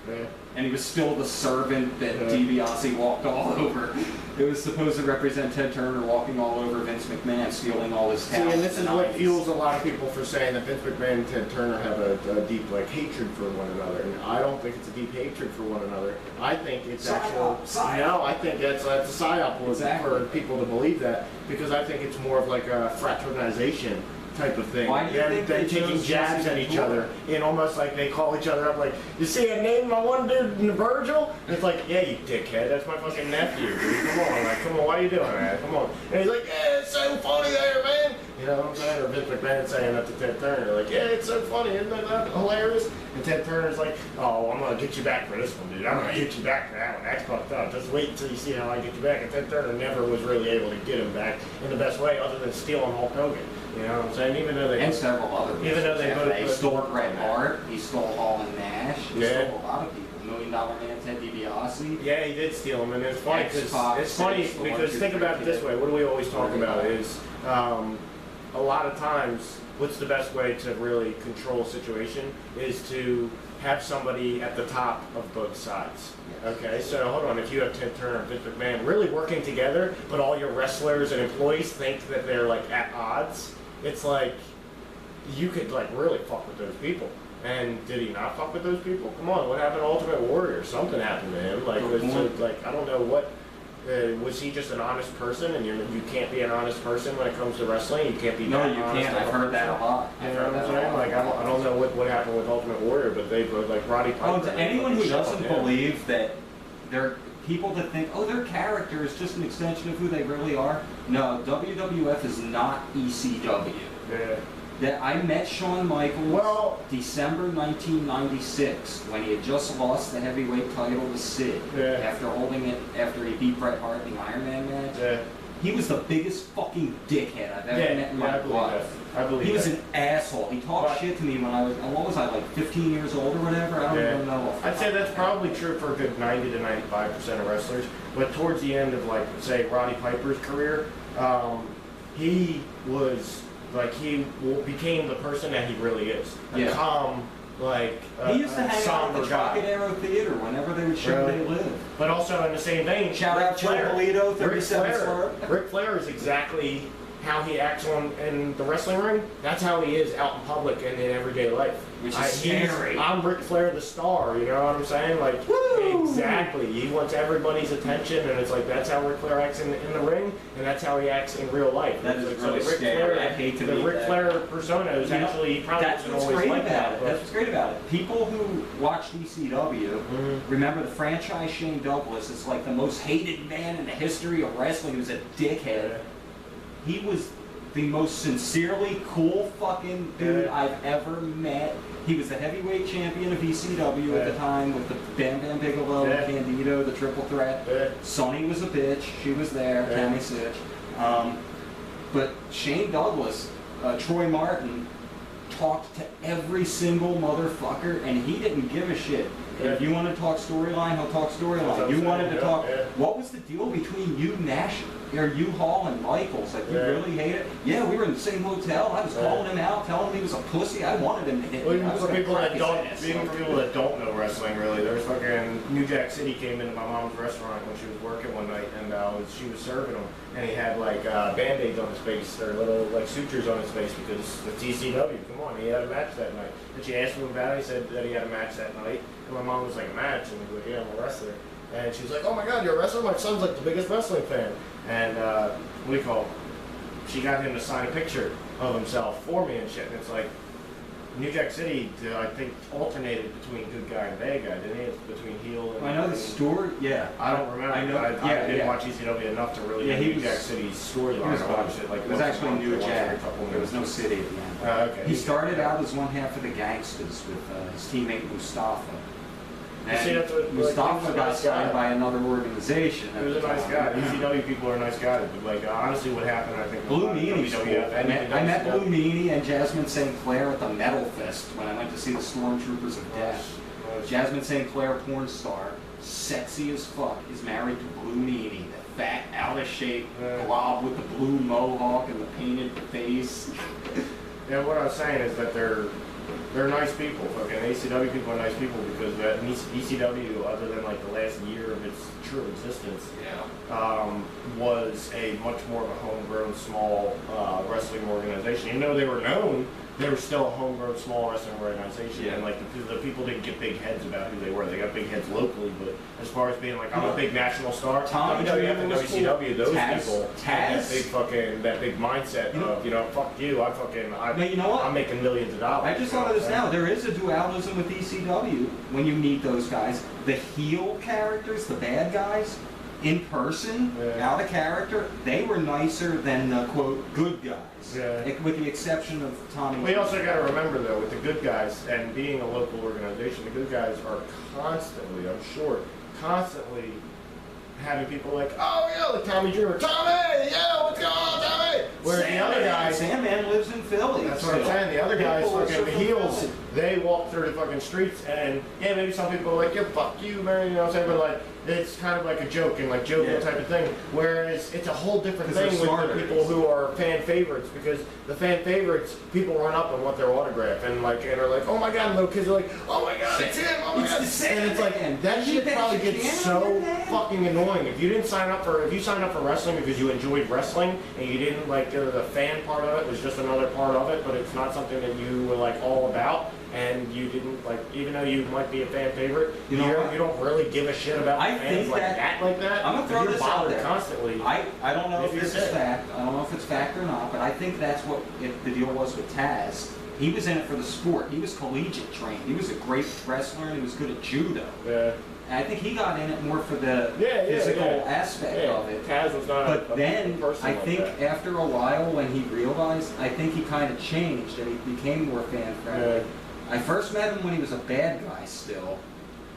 Yeah. And he was still the servant that DiBiase walked all over. It was supposed to represent Ted Turner walking all over Vince McMahon, stealing all his talent. See, and this is what fuels a lot of people for saying that Vince McMahon and Ted Turner have a deep hatred for one another. And I don't think it's a deep hatred for one another. I think it's actual. No, I think that's a psyop for people to believe that, because I think it's more of like a fraternization type of thing. Why do you think they're they taking chose jabs Jesse at each Ventura? other, and almost like they call each other up like, you see I named my one dude Virgil? And it's like, yeah, you dickhead, that's my fucking nephew, dude. Come on, why are you doing that? Come on. And he's like, yeah, it's so funny there, man. You know what I'm saying? Or Vince McMahon saying that to Ted Turner, like, yeah, it's so funny, isn't that hilarious? And Ted Turner's like, oh, I'm gonna get you back for this one, dude. I'm gonna get you back for that one. That's fucked up. Just wait until you see how I get you back. And Ted Turner never was really able to get him back in the best way, other than stealing Hulk Hogan. You know what I'm saying? Even though they And several other people. Even though they both He stole Bret Hart, he stole Hall and Nash, he stole a lot of people. $1 Million Man, Ted DiBiase. Yeah, he did steal them, and it's funny X-Pac, because think about it this way. What do we always talk about is a lot of times what's the best way to really control a situation is to have somebody at the top of both sides. Okay, so hold on, if you have Ted Turner and Vince McMahon really working together, but all your wrestlers and employees think that they're like at odds, it's like you could like really fuck with those people. And did he not fuck with those people? Come on, what happened to Ultimate Warrior? Something happened to him. Like, like I don't know what. Was he just an honest person? And you can't be an honest person when it comes to wrestling. You can't be. No, that you honest can't. I've heard that a lot. You know what I'm saying? Like I don't know what happened with Ultimate Warrior, but they like Roddy Piper. Oh, to anyone who doesn't believe that they're people that think, oh, their character is just an extension of who they really are. No, WWF is not ECW. Yeah. That I met Shawn Michaels December 1996 when he had just lost the heavyweight title to Sid after holding it after he beat Bret Hart in the Iron Man match. Yeah. He was the biggest fucking dickhead I've ever met in my life. I believe he was an asshole. He talked shit to me when I was, what was I, like 15 years old or whatever? I don't even know. I'd say that's probably true for a good 90 to 95% of wrestlers. But towards the end of, like, say, Roddy Piper's career, he was, like, he became the person that he really is. A calm, like, he used to hang out at the Trocadero Theater whenever they would show They Live. But also in the same vein, shout out Joe Polito, 37 Ric Flair is exactly how he acts in the wrestling ring. That's how he is out in public and in everyday life. Which is scary. I'm Ric Flair the star, you know what I'm saying? Like, exactly. He wants everybody's attention, and it's like that's how Ric Flair acts in the ring, and that's how he acts in real life. That is really scary. I hate to the Ric Flair persona is actually probably that's what's always great like about that. it. That's what's great about it. People who watch ECW remember the franchise Shane Douglas is like the most hated man in the history of wrestling. He was a dickhead. He was the most sincerely cool fucking dude I've ever met. He was the heavyweight champion of ECW at the time with the Bam Bam Bigelow, Candido, the triple threat. Sonny was a bitch. She was there. Tammy Sitch. But Shane Douglas, Troy Martin, talked to every single motherfucker, and he didn't give a shit. If you want to talk storyline, he'll talk storyline. You wanted to talk. What was the deal between you, Nash, or you, Hall, and Michaels? Like, you really hate it? Yeah, we were in the same hotel. I was calling him out, telling him he was a pussy. I wanted him to hit me. Even for people that don't know wrestling, really, there's fucking New Jack City came into my mom's restaurant when she was working one night, and she was serving him, and he had like band-aids on his face, or little like sutures on his face because the TCW. Come on, he had a match that night. And she asked him about it. He said that he had a match that night. And my mom was like, a match? And he was like, yeah, I'm a wrestler. And she was like, oh my God, you're a wrestler? My son's like the biggest wrestling fan. And she got him to sign a picture of himself for me and shit. And it's like, New Jack City, I think, alternated between good guy and bad guy, didn't it? Between heel and... I know the story, I don't remember. I didn't watch ECW enough to really know New Jack City's storyline. I watched it like... It was actually New Jack. There was no city at the end. Okay. He started out as one half of the Gangsters with his teammate Mustafa. And Mustafa got signed by another organization. He was a nice guy. ECW people are nice guys, but like honestly, what happened? I think Blue Meanie's cool. I met Blue Meanie and Jasmine St. Clair at the Metal Fest when I went to see the Stormtroopers of Death. Jasmine St. Clair, porn star, sexy as fuck, is married to Blue Meanie, the fat, out of shape blob with the blue mohawk and the painted face. Yeah, what I was saying is that they're nice people. Fucking ECW people are nice people because that ECW, other than like the last year of its true existence, was a much more of a homegrown, small wrestling organization. Even though they were known, they were still a homegrown, small wrestling organization. And like the people didn't get big heads about who they were. They got big heads locally, but as far as being like I'm a big national star, WWF and WCW, those people had that big mindset of fuck you, I'm making millions of dollars. I just thought of this now. There is a dualism with ECW when you meet those guys. The heel characters, the bad guys, in person, out of character, they were nicer than the quote good guys. With the exception of Tommy. We also got to remember though, with the good guys and being a local organization, the good guys are constantly having people like, oh yeah, like Tommy Dreamer, Tommy, yeah, what's going on, Tommy? Where the other guys, Sandman lives in Philly. That's what I'm saying. The other guys, the heels, they walk through the fucking streets, and yeah, maybe some people are like, yeah, fuck you, man, you know what I'm saying? But like, it's kind of like a joke and like joking type of thing. Whereas it's a whole different thing with the people who are fan favorites, because the fan favorites, people run up and want their autograph and are like, oh my god, and little kids are like, oh my god, it's him, oh my god, and it's like that shit probably gets so fucking annoying. If you signed up for wrestling because you enjoyed wrestling and you didn't like the fan part of it was just another part of it, but it's not something that you were like all about. And you didn't like, even though you might be a fan favorite, you don't really give a shit about fans like that. I'm gonna throw this out there constantly. I don't know if this is fact. I don't know if it's fact or not, but I think that's what the deal was with Taz. He was in it for the sport. He was collegiate trained. He was a great wrestler and he was good at judo. Yeah. And I think he got in it more for the physical aspect of it. Taz was not but then I think after a while, when he realized, I think he kind of changed and he became more fan friendly. Yeah. I first met him when he was a bad guy still,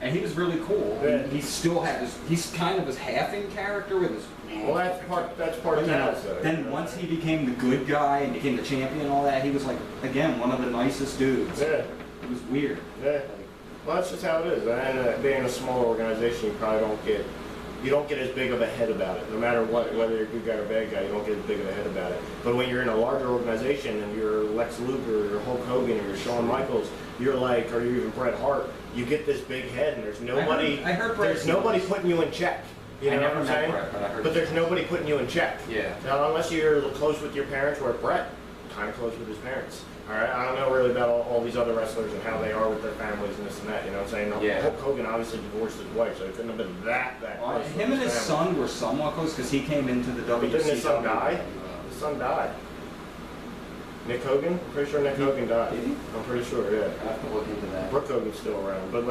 and he was really cool. Yeah. He still had he's kind of his half-in character with his... Well, that's part of Taz. Then once he became the good guy and became the champion and all that, he was like, again, one of the nicest dudes. Yeah. It was weird. Yeah. Well, that's just how it is. And being a smaller organization, you probably don't get as big of a head about it. No matter what, whether you're a good guy or a bad guy, you don't get as big of a head about it. But when you're in a larger organization and you're Lex Luger or you're Hulk Hogan or you're Shawn Michaels, you're like, or you're even Bret Hart, you get this big head and there's nobody. I heard Bret. There's nobody putting you in check. You know what I'm saying? Bret, but there's nobody putting you in check. Yeah. Now, unless you're close with your parents, where Bret kind of close with his parents. All right, I don't know really about all these other wrestlers and how they are with their families and this and that. You know what I'm saying? Yeah. Hulk Hogan obviously divorced his wife, so it couldn't have been that close. Him and his son were somewhat close because he came into the WCW. But didn't his son die? His son died. Nick Hogan? I'm pretty sure Nick Hogan died. Did he? I'm pretty sure, yeah. I have to look into that. Brooke Hogan's still around, but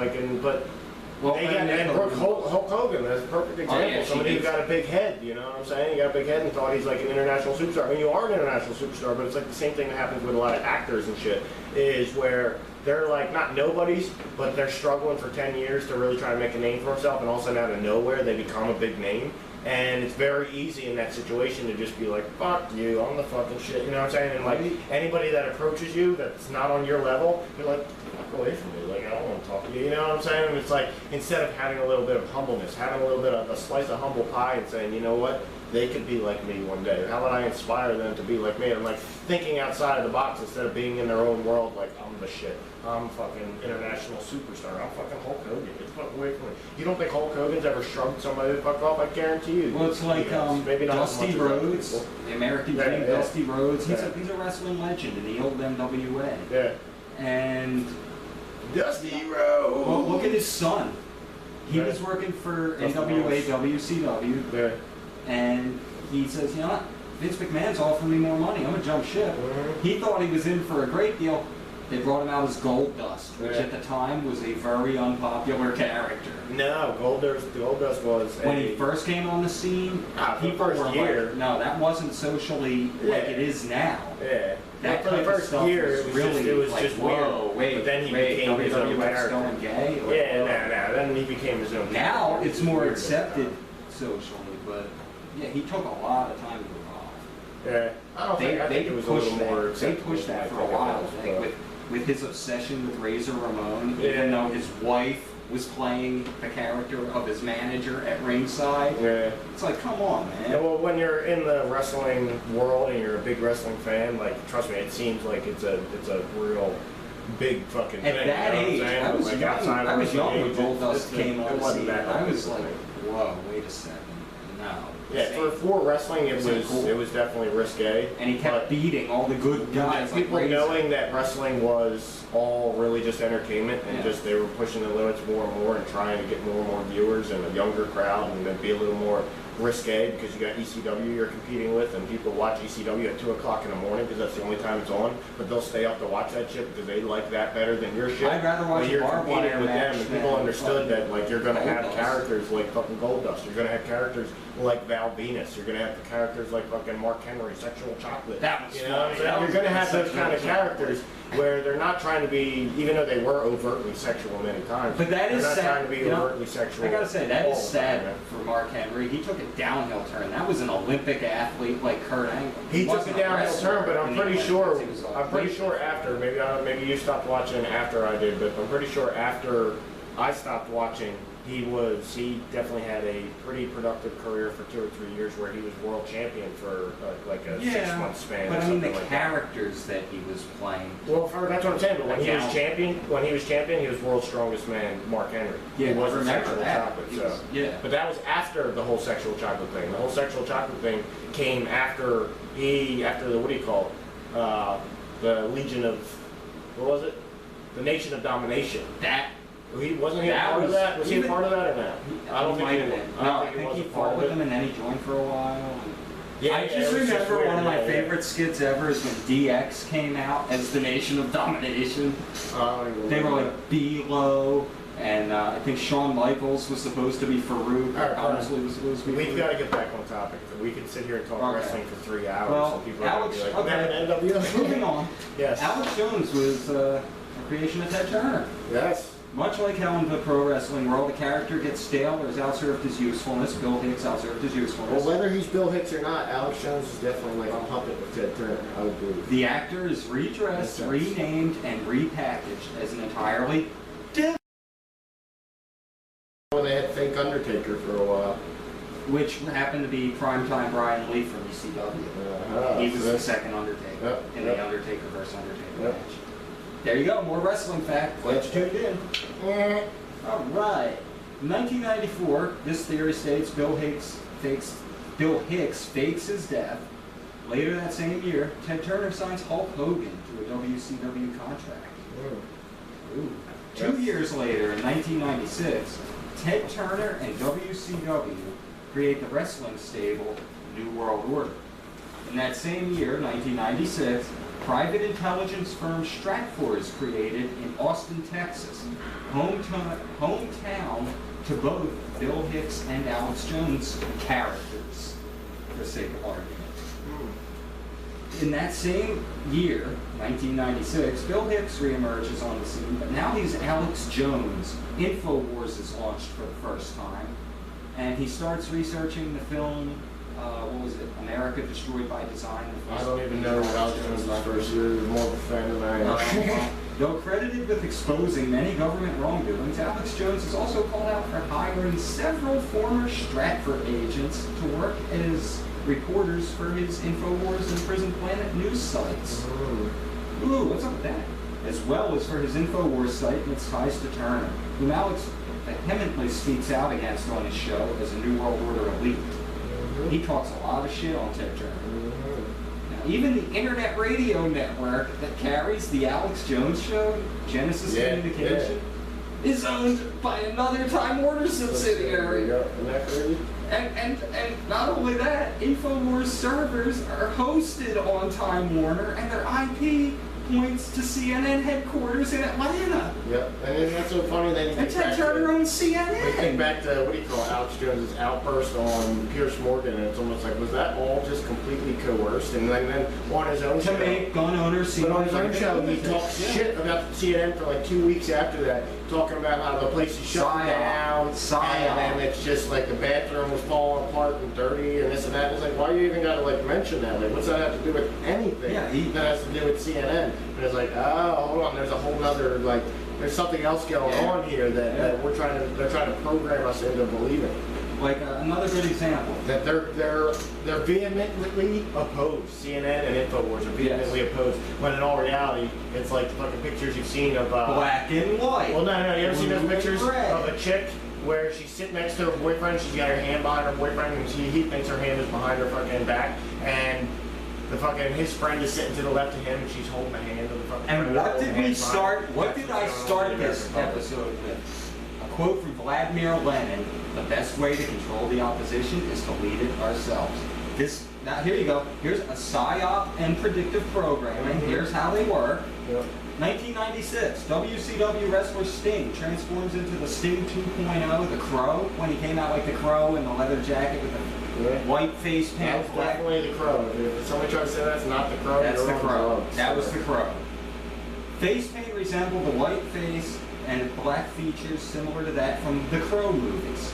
Well, Hulk Hogan, that's a perfect example. Yeah, Somebody who got a big head, you know what I'm saying? He got a big head and thought he's like an international superstar. I mean, you are an international superstar, but it's like the same thing that happens with a lot of actors and shit, is where they're like not nobodies, but they're struggling for 10 years to really try to make a name for themselves, and all of a sudden out of nowhere they become a big name. And it's very easy in that situation to just be like, fuck you, I'm the fucking shit, you know what I'm saying? And like anybody that approaches you that's not on your level, you're like, fuck away from me, like I don't want to talk to you, you know what I'm saying? And it's like, instead of having a little bit of humbleness, having a little bit of a slice of humble pie and saying, you know what, they could be like me one day. How would I inspire them to be like me? And like thinking outside of the box instead of being in their own world, like I'm the shit. I'm fucking international superstar. I'm fucking Hulk Hogan. Get the fuck away from me. You don't think Hulk Hogan's ever shrugged somebody the fuck off? I guarantee you. Well, it's like maybe not Dusty Rhodes, the American Dream, Dusty Rhodes. He's a wrestling legend in the old NWA. Yeah. And Dusty Rhodes. Well, look at his son. He was working for NWA, WCW. Yeah. And he says, you know what? Vince McMahon's offering me more money. I'm gonna jump ship. He thought he was in for a great deal. They brought him out as Goldust, which at the time was a very unpopular character. No, Goldust was when he first came on the scene. People were like, no, that wasn't socially like it is now. Yeah. That for the first year, it was just whoa, weird. But then he became his own character. Going gay? No. Then he became his own. Now it's more accepted socially, but yeah, he took a lot of time to evolve. Yeah, I think it was a little more acceptable. They pushed that for a while. I think with his obsession with Razor Ramon, even though his wife was playing the character of his manager at ringside. Yeah. It's like, come on, man. Yeah, well, when you're in the wrestling world and you're a big wrestling fan, like, trust me, it seems like it's a real big fucking thing. At that age, I was young when Goldust came on the scene. I was like, whoa, wait a second. No. Yeah, for wrestling, it was definitely risque. And he kept beating all the good guys. People knowing that wrestling was all really just entertainment and just they were pushing the limits more and more and trying to get more and more viewers and a younger crowd and then be a little more risque because you got ECW you're competing with and people watch ECW at 2 o'clock in the morning because that's the only time it's on, but they'll stay up to watch that shit because they like that better than your shit. I'd rather watch you're barbed competing wire with them match and people understood that like you're going to have Goldust. characters like fucking Goldust. You're going to have characters like Val Venus. You're gonna have the characters like fucking Mark Henry, Sexual Chocolate. That was you know what I'm funny. saying? You're gonna have those kind of characters where they're not trying to be, even though they were overtly sexual many times. But that is they're not sad. trying to be You know, overtly sexual. I gotta say, that all is the time, sad man. for Mark Henry. He took a downhill turn. That was an Olympic athlete like Kurt Angle. He took wasn't a downhill wrestler turn, but I'm in the pretty Olympics. sure. He was a I'm pretty sure after maybe you stopped watching after I did, but I'm pretty sure after I stopped watching, he definitely had a pretty productive career for 2 or 3 years where he was world champion for like a 6-month span. But or I mean, something the like characters that he was playing. Well, that's what I'm saying. But when he was Yeah. champion, he was world's strongest man, Mark Henry. Yeah, he wasn't remember sexual that. chocolate. He So. was- yeah. But that was after the whole sexual chocolate thing. The whole sexual chocolate thing came after the what do you call it? The Legion of, what was it? The Nation of Domination. Wasn't he a part of that? Was he a part of that or not? I don't think he was. I think he fought with him and then he joined for a while. Yeah, I just it was remember weird, one of my yeah. favorite skits ever is when DX came out as the Nation of Domination. They were like B-Lo, and I think Shawn Michaels was supposed to be Farouk. All right, Honestly, was supposed to be We've Farouk. got to get back on topic. We can sit here and talk Okay. wrestling for 3 hours. Well, and people are going to be like, Alex- "Remember NWO?" Moving on. Yes. Alex Jones was a creation of Ted Turner. Yes. Much like how in the pro wrestling world the character gets stale or is outserved his usefulness, Bill Hicks outserved his usefulness. Well, whether he's Bill Hicks or not, Alex Jones is definitely like a puppet with Ted Turner. I would believe. The actor is redressed, renamed, and repackaged as an entirely different, When they had fake Undertaker for a while. which happened to be primetime Brian Lee from ECW. He was the second Undertaker Yep, in yep. the Undertaker versus Undertaker Yep. match. There you go, more wrestling fact. Glad you tuned in. All right. In 1994, this theory states Bill Hicks fakes his death. Later that same year, Ted Turner signs Hulk Hogan to a WCW contract. Ooh. 2 years later, in 1996, Ted Turner and WCW create the wrestling stable New World Order. In that same year, 1996, private intelligence firm Stratfor is created in Austin, Texas, hometown to both Bill Hicks and Alex Jones characters, for the sake of argument. In that same year, 1996, Bill Hicks reemerges on the scene, but now he's Alex Jones. InfoWars is launched for the first time, and he starts researching the film, what was it, America Destroyed by Design? I don't even know Alex Jones' first year. He's more of a fan than I am. Though credited with exposing many government wrongdoings, Alex Jones is also called out for hiring several former Stratfor agents to work as reporters for his InfoWars and Prison Planet news sites. Ooh, what's up with that? As well as for his InfoWars site and its ties to Turner, whom Alex vehemently speaks out against on his show as a New World Order elite. He talks a lot of shit on Ted Turner. Now, even the internet radio network that carries the Alex Jones show, Genesis Communication, is owned by another Time Warner subsidiary. Isn't that crazy? And not only that, InfoWars servers are hosted on Time Warner, and their IP points to CNN headquarters in Atlanta. Yep. And then that's so funny that And Ted Turner owns we think CNN. back to, what do you call it, Alex Jones' outburst on Pierce Morgan, and it's almost like, was that all just completely coerced? And then on his own To show, make gun owners seem but on like his own show, he everything. talked Yeah. shit about CNN for like 2 weeks after that, talking about how the place is shut Psyop. down, Psyop. and then it's just like the bathroom was falling apart and dirty, and this and that. It's like, why you even gotta like mention that? Like, what's that have to do with anything Yeah, that has to do with CNN? And it's like, oh, hold on, there's a whole nother, like, there's something else going on here that they're trying to program us into believing. Like another good example. That they're vehemently opposed. CNN and InfoWars are vehemently opposed. When in all reality, it's like the fucking pictures you've seen of Black and white. Well, no, you ever seen those Blue and pictures red. of a chick where she's sitting next to her boyfriend, she's got her hand behind her boyfriend, and he thinks her hand is behind her fucking back, and his friend is sitting to the left of him, and she's holding the hand of the fucking And friend, what holding did the we hand behind start? her. What That's did what's I going on start in the this American public. episode with? A quote from Vladimir Lenin: "The best way to control the opposition is to lead it ourselves." Now here you go. Here's a psyop and predictive programming. Here's how they work. Yep. 1996, WCW wrestler Sting transforms into the Sting 2.0, the Crow, when he came out like the Crow in the leather jacket with the White face That was paint, black. definitely the Crow. If somebody tried to say that's not the Crow, That's you're the on Crow. drugs. That was the Crow. Face paint resembled the white face and black features similar to that from the Crow movies.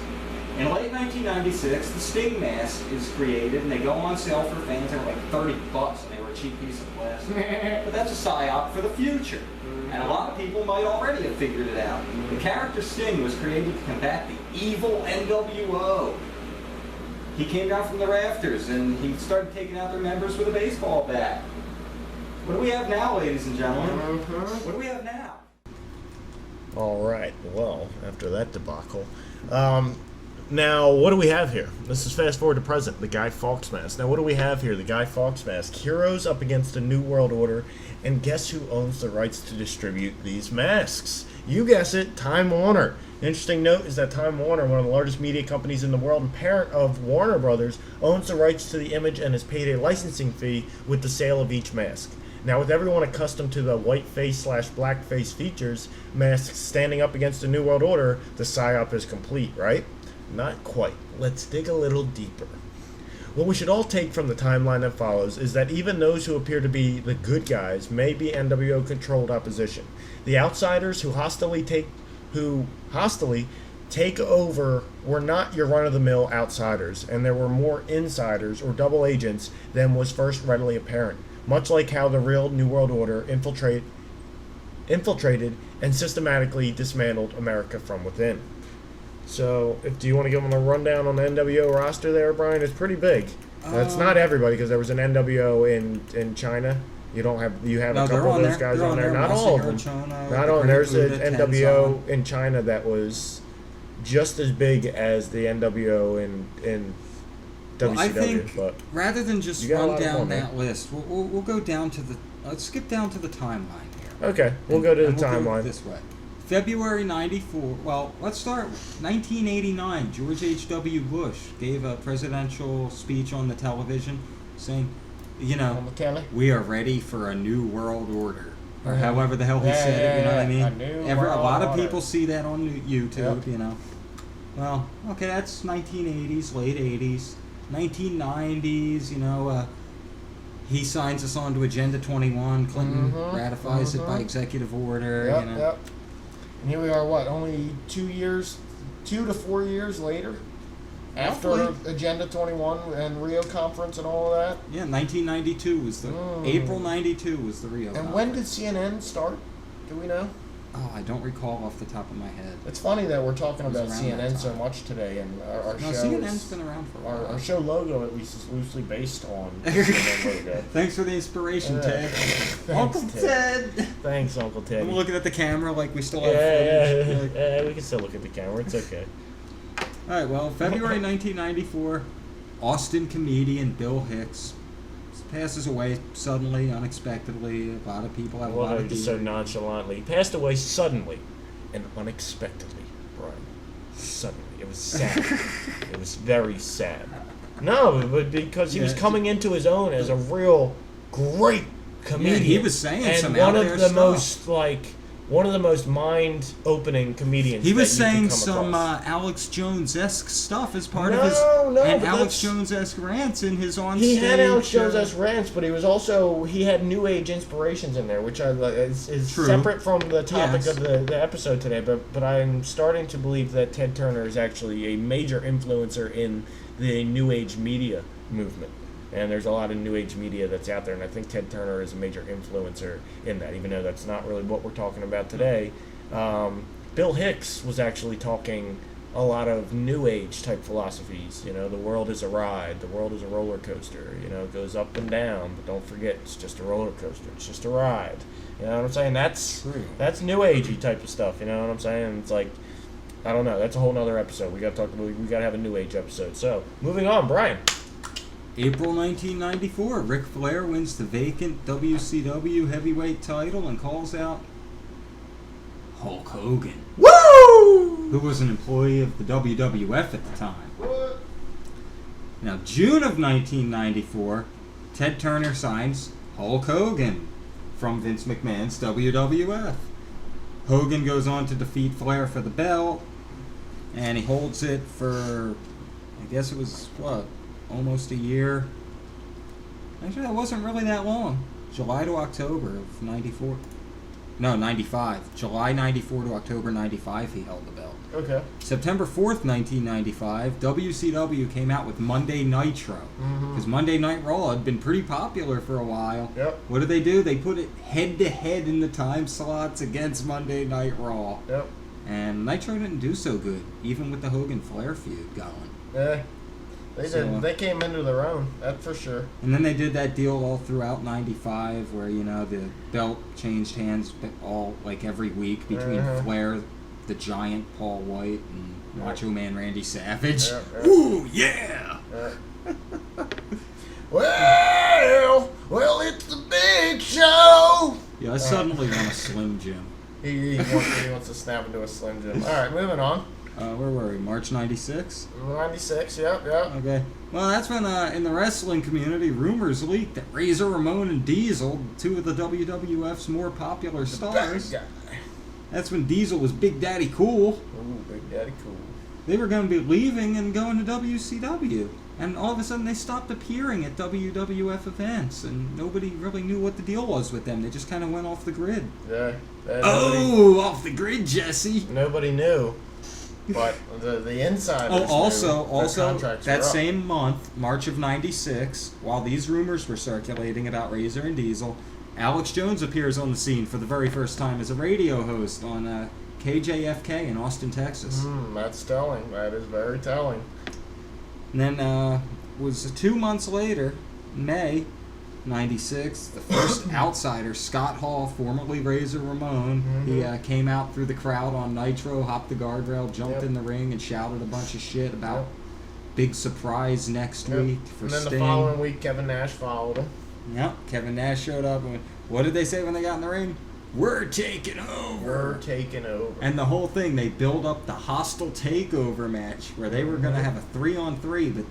In late 1996, the Sting mask is created, and they go on sale for fans. They were like $30, and they were a cheap piece of plastic. But that's a psyop for the future, and a lot of people might already have figured it out. The character Sting was created to combat the evil NWO. He came down from the rafters, and he started taking out their members with a baseball bat. What do we have now, ladies and gentlemen? What do we have now? All right. Well, after that debacle, now what do we have here? This is fast forward to present. The Guy Fawkes mask. Now, what do we have here? The Guy Fawkes mask. Heroes up against the New World Order, and guess who owns the rights to distribute these masks? You guess it. Time Warner. Interesting note is that Time Warner, one of the largest media companies in the world and parent of Warner Brothers, owns the rights to the image and has paid a licensing fee with the sale of each mask. Now, with everyone accustomed to the white face / black face features, masks standing up against the New World Order, the psyop is complete, right? Not quite. Let's dig a little deeper. What we should all take from the timeline that follows is that even those who appear to be the good guys may be NWO-controlled opposition. The outsiders who hostilely take over were not your run-of-the-mill outsiders, and there were more insiders or double agents than was first readily apparent, much like how the real New World Order infiltrated and systematically dismantled America from within. So, do you want to give them a rundown on the NWO roster there, Brian? It's pretty big. That's not everybody, because there was an NWO in China. You have a couple of those guys on there. Not all of them. Not all. There's an NWO in China that was just as big as the NWO in WCW. Well, I think but rather than just run down that list, we'll go down to the. Let's skip down to the timeline here. Okay, we'll go to the timeline. This way. February 94, well, let's start 1989. George H.W. Bush gave a presidential speech on the television saying, we are ready for a new world order. Or however the hell he said it, you know what I mean? A lot of people see that on YouTube, Well, okay, that's 1980s, late 80s. 1990s, he signs us on to Agenda 21. Clinton ratifies it by executive order, Yep. And here we are, only 2 to 4 years later? After Agenda 21 and Rio Conference and all of that? Yeah, 1992 was April 92 was the Rio Conference. And when did CNN start? Do we know? Oh, I don't recall off the top of my head. It's funny that we're talking about CNN so much today, and our show. CNN's been around for a while. Our show logo, at least, is loosely based on CNN logo. Thanks for the inspiration, Ted. Thanks, Uncle Ted. Thanks, Uncle Ted. I'm looking at the camera like we still have footage. Yeah, we can still look at the camera. It's okay. All right, well, February 1994, Austin comedian Bill Hicks passes away suddenly, unexpectedly. A lot of people have a lot of just so nonchalantly. He passed away suddenly and unexpectedly, Brian. Suddenly. It was sad. It was very sad. No, but because he was coming into his own as a real great comedian. Yeah, he was saying some out there there stuff. One of the most mind-opening comedians. He was saying some Alex Jones-esque stuff as part of his Alex Jones-esque rants in his onstage. He had Alex Jones-esque rants, but he had New Age inspirations in there, which is separate from the topic of the episode today. But I'm starting to believe that Ted Turner is actually a major influencer in the New Age media movement. And there's a lot of New Age media that's out there, and I think Ted Turner is a major influencer in that, even though that's not really what we're talking about today. Bill Hicks was actually talking a lot of New Age type philosophies. The world is a ride, the world is a roller coaster. It goes up and down, but don't forget, it's just a roller coaster. It's just a ride. You know what I'm saying? That's New Agey type of stuff. You know what I'm saying? It's like, I don't know. That's a whole nother episode. We got to have a New Age episode. So moving on, Brian. April 1994, Ric Flair wins the vacant WCW heavyweight title and calls out Hulk Hogan. Woo! Who was an employee of the WWF at the time. What? Now, June of 1994, Ted Turner signs Hulk Hogan from Vince McMahon's WWF. Hogan goes on to defeat Flair for the belt, and he holds it for, I guess it was, almost a year. Actually, that wasn't really that long. July to October of 94. No, 95. July 94 to October 95 he held the belt. Okay. September 4th, 1995, WCW came out with Monday Nitro. Because Monday Night Raw had been pretty popular for a while. Yep. What did? They put it head-to-head in the time slots against Monday Night Raw. Yep. And Nitro didn't do so good, even with the Hogan-Flair feud going. Yeah. They did. So, They came into their own, that's for sure. And then they did that deal all throughout 95 where, the belt changed hands all, like, every week between Flair, the Giant Paul White, and Macho Man Randy Savage. Ooh, yeah! Well, it's the big show! Yeah, I suddenly want a Slim Jim. He wants to snap into a Slim Jim. Alright, moving on. Where were we? March 96? 96, yep. Okay. Well, that's when, in the wrestling community, rumors leaked that Razor Ramon and Diesel, two of the WWF's more popular stars, that's when Diesel was Big Daddy Cool. Ooh, Big Daddy Cool. They were going to be leaving and going to WCW. And all of a sudden they stopped appearing at WWF events, and nobody really knew what the deal was with them. They just kind of went off the grid. Yeah. Off the grid, Jesse. Nobody knew. But the insiders Also, that same month, March of 96, while these rumors were circulating about Razor and Diesel, Alex Jones appears on the scene for the very first time as a radio host on KJFK in Austin, Texas. That's telling. That is very telling. And then was 2 months later, May 96, the first outsider, Scott Hall, formerly Razor Ramon, he came out through the crowd on Nitro, hopped the guardrail, jumped in the ring, and shouted a bunch of shit about big surprise next week for Sting. And then the following week, Kevin Nash followed him. Yep, Kevin Nash showed up, and what did they say when they got in the ring? We're taking over. We're taking over. And the whole thing, they build up the hostile takeover match where they were going to have a 3-on-3, but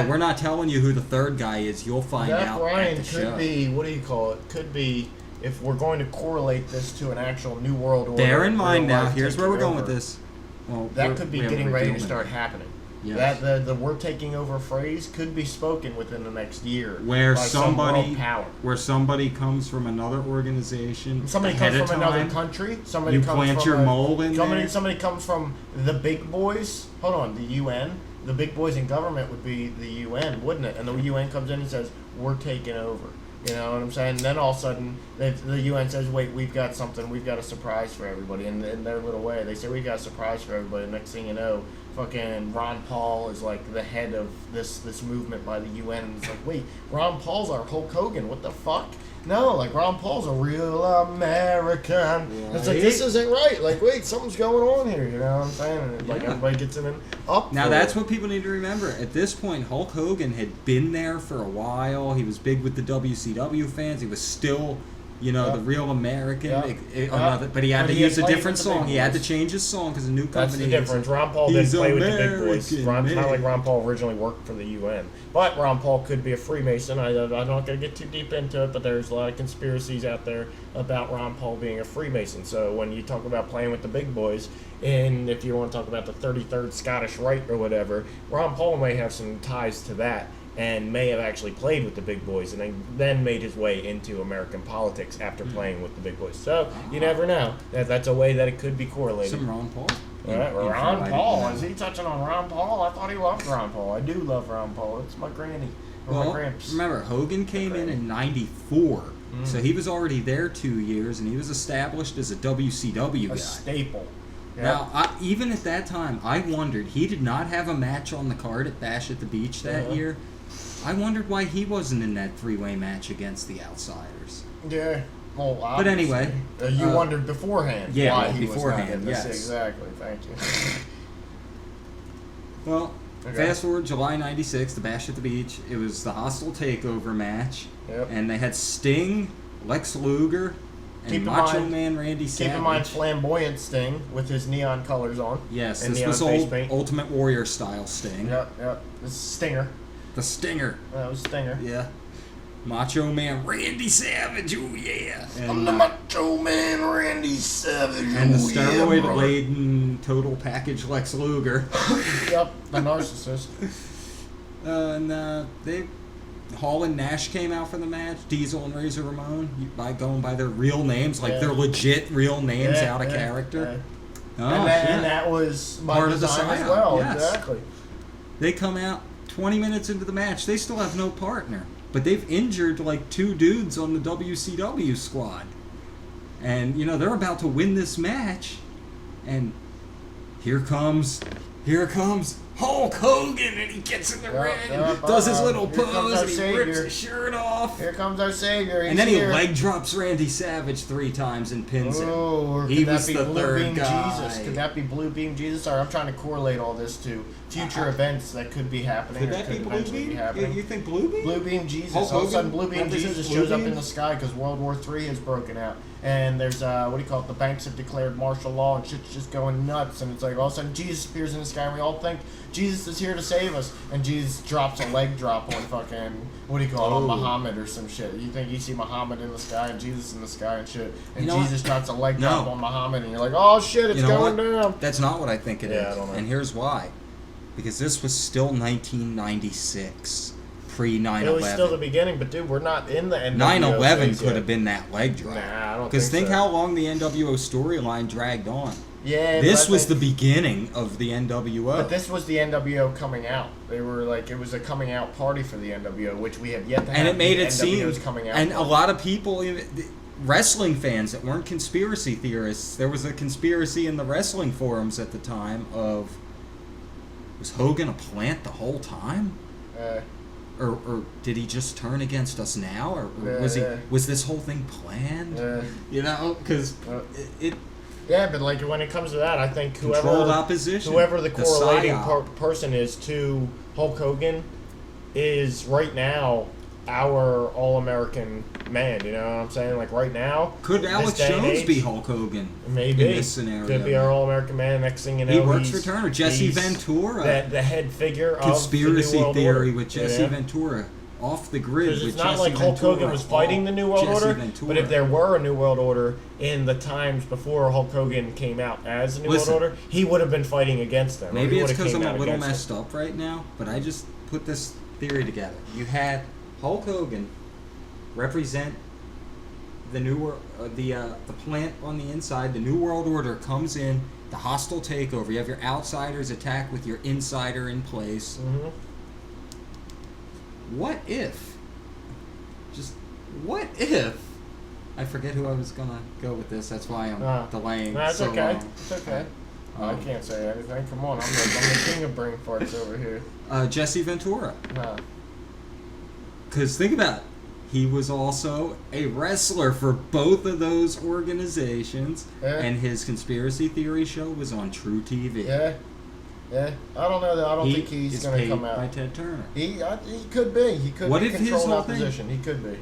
we're not telling you who the third guy is. You'll find out Bryan at the show. Could be, what do you call it? Could be, if we're going to correlate this to an actual New World Order. Bear in mind now, here's where we're going with this. Well, that could be getting ready to start happening. Yes. That the "we're taking over" phrase could be spoken within the next year. Where by somebody, power. where somebody comes from another organization, somebody comes from another country. Somebody you comes plant from your mole in there. Somebody comes from the big boys. Hold on, the UN. The big boys in government would be the UN, wouldn't it? And the UN comes in and says, "We're taking over." You know what I'm saying? And then all of a sudden, the UN says, "Wait, we've got something. We've got a surprise for everybody." And in their little way, they say, "We've got a surprise for everybody." Next thing you know, fucking Ron Paul is like the head of this movement by the UN. And it's like, wait, Ron Paul's our Hulk Hogan. What the fuck? No, like Ron Paul's a real American. Right. It's like, this isn't right. Like, wait, something's going on here. You know what I'm saying? And like everybody gets in an up. Now that's what people need to remember. At this point, Hulk Hogan had been there for a while. He was big with the WCW fans. He was still, the real American. But he had to use a different song. He had to change his song because a new company. That's the difference. Ron Paul didn't play with the big boys. It's not like Ron Paul originally worked for the UN. But Ron Paul could be a Freemason. I'm not going to get too deep into it, but there's a lot of conspiracies out there about Ron Paul being a Freemason. So when you talk about playing with the big boys, and if you want to talk about the 33rd Scottish Rite or whatever, Ron Paul may have some ties to that and may have actually played with the big boys and then made his way into American politics after playing with the big boys. So you never know. That's a way that it could be correlated. Some Ron Paul? Ron Paul. Is he touching on Ron Paul? I thought he loved Ron Paul. I do love Ron Paul. It's my granny. Or my gramps. Remember, Hogan came in 94. So he was already there 2 years, and he was established as a WCW guy. A staple. Yep. Now, even at that time, I wondered, he did not have a match on the card at Bash at the Beach that year. I wondered why he wasn't in that three-way match against the Outsiders. Yeah. Well, but anyway. You wondered beforehand why he was not in this. Yes. Exactly. Thank you. Well, fast forward July 96, the Bash at the Beach. It was the Hostile Takeover match. Yep. And they had Sting, Lex Luger, and Macho Man Randy Savage. Keep in mind flamboyant Sting with his neon colors on. Yes, and this was old Ultimate Warrior style Sting. Yep. This is Stinger. The Stinger. That was Stinger. Yeah. Macho Man Randy Savage, oh yeah. And, I'm the Macho Man Randy Savage, and the steroid-laden total package Lex Luger. Yep, the narcissist. Hall and Nash came out for the match. Diesel and Razor Ramon, by going by their real names, like their legit real names out of character. Oh, and that was by part of the design as psyop, well. yes. Exactly. They come out 20 minutes into the match. They still have no partner, but they've injured like 2 dudes on the WCW squad, and they're about to win this match, and here comes Hulk Hogan, and he gets in the ring, does his little pose, and he rips his shirt off. Here comes our savior. And then he leg drops Randy Savage 3 times and pins him. Or He could was that be the Blue third Beam guy. Jesus? Could that be Blue Beam Jesus? Sorry, I'm trying to correlate all this to future events that could be happening. Could or that be Blue eventually Beam? happening. You think Blue Beam? Blue Beam Jesus. Hulk All of a sudden, Hogan Blue Beam represents Jesus Blue shows up Beam? in the sky because World War III has broken out. And there's, the banks have declared martial law and shit's just going nuts. And it's like all of a sudden Jesus appears in the sky and we all think Jesus is here to save us. And Jesus drops a leg drop on fucking, on Muhammad or some shit. You think you see Muhammad in the sky and Jesus in the sky and shit. And Jesus drops a leg drop on Muhammad and you're like, oh shit, it's going down. That's not what I think it is. I don't know. And here's why. Because this was still 1996, pre-9/11. It was still the beginning, but dude, we're not in the NWO 9/11 could have been that leg drop. Nah, I don't Because think so. how long the NWO storyline dragged on. Yeah, This was the beginning of the NWO. But this was the NWO coming out. They were like, it was a coming out party for the NWO, which we have yet to have. And it made the it seem, NWO's coming out and party. a lot of people, wrestling fans that weren't conspiracy theorists, there was a conspiracy in the wrestling forums at the time of, was Hogan a plant the whole time? Or did he just turn against us now? Or was this whole thing planned? Because it yeah, but like when it comes to that, I think controlled opposition. whoever the correlating psyop. person is to Hulk Hogan is right now our All-American man. You know what I'm saying? Like right now, Could Alex day and Jones age, be Hulk Hogan? Maybe in this scenario. Could be our All-American man. Next thing you know, He works he's, for Turner. Jesse he's Ventura. the head figure Conspiracy of the New World theory Order. with Jesse Ventura. Off the grid Because with it's not Jesse like Hulk Ventura. Hogan was fighting the New World Jesse Order, Ventura. but if there were a New World Order in the times before Hulk Hogan came out as the New Listen, World Order, he would have been fighting against them. Maybe it's because I'm a little messed up right now, but I just put this theory together. You had Hulk Hogan represent the the plant on the inside. The New World Order comes in, the hostile takeover. You have your outsiders attack with your insider in place. Mm-hmm. What if? I forget who I was gonna go with this. That's why I'm delaying. That's so okay. long. It's okay. I can't say anything. Come on, I'm the king of brain farts over here. Jesse Ventura. Nah. Because think about it. He was also a wrestler for both of those organizations, and his conspiracy theory show was on True TV. Yeah. I don't know that. I don't think he's going to come out. By Ted Turner. He could be. He could What be if his controlling whole opposition. He could be.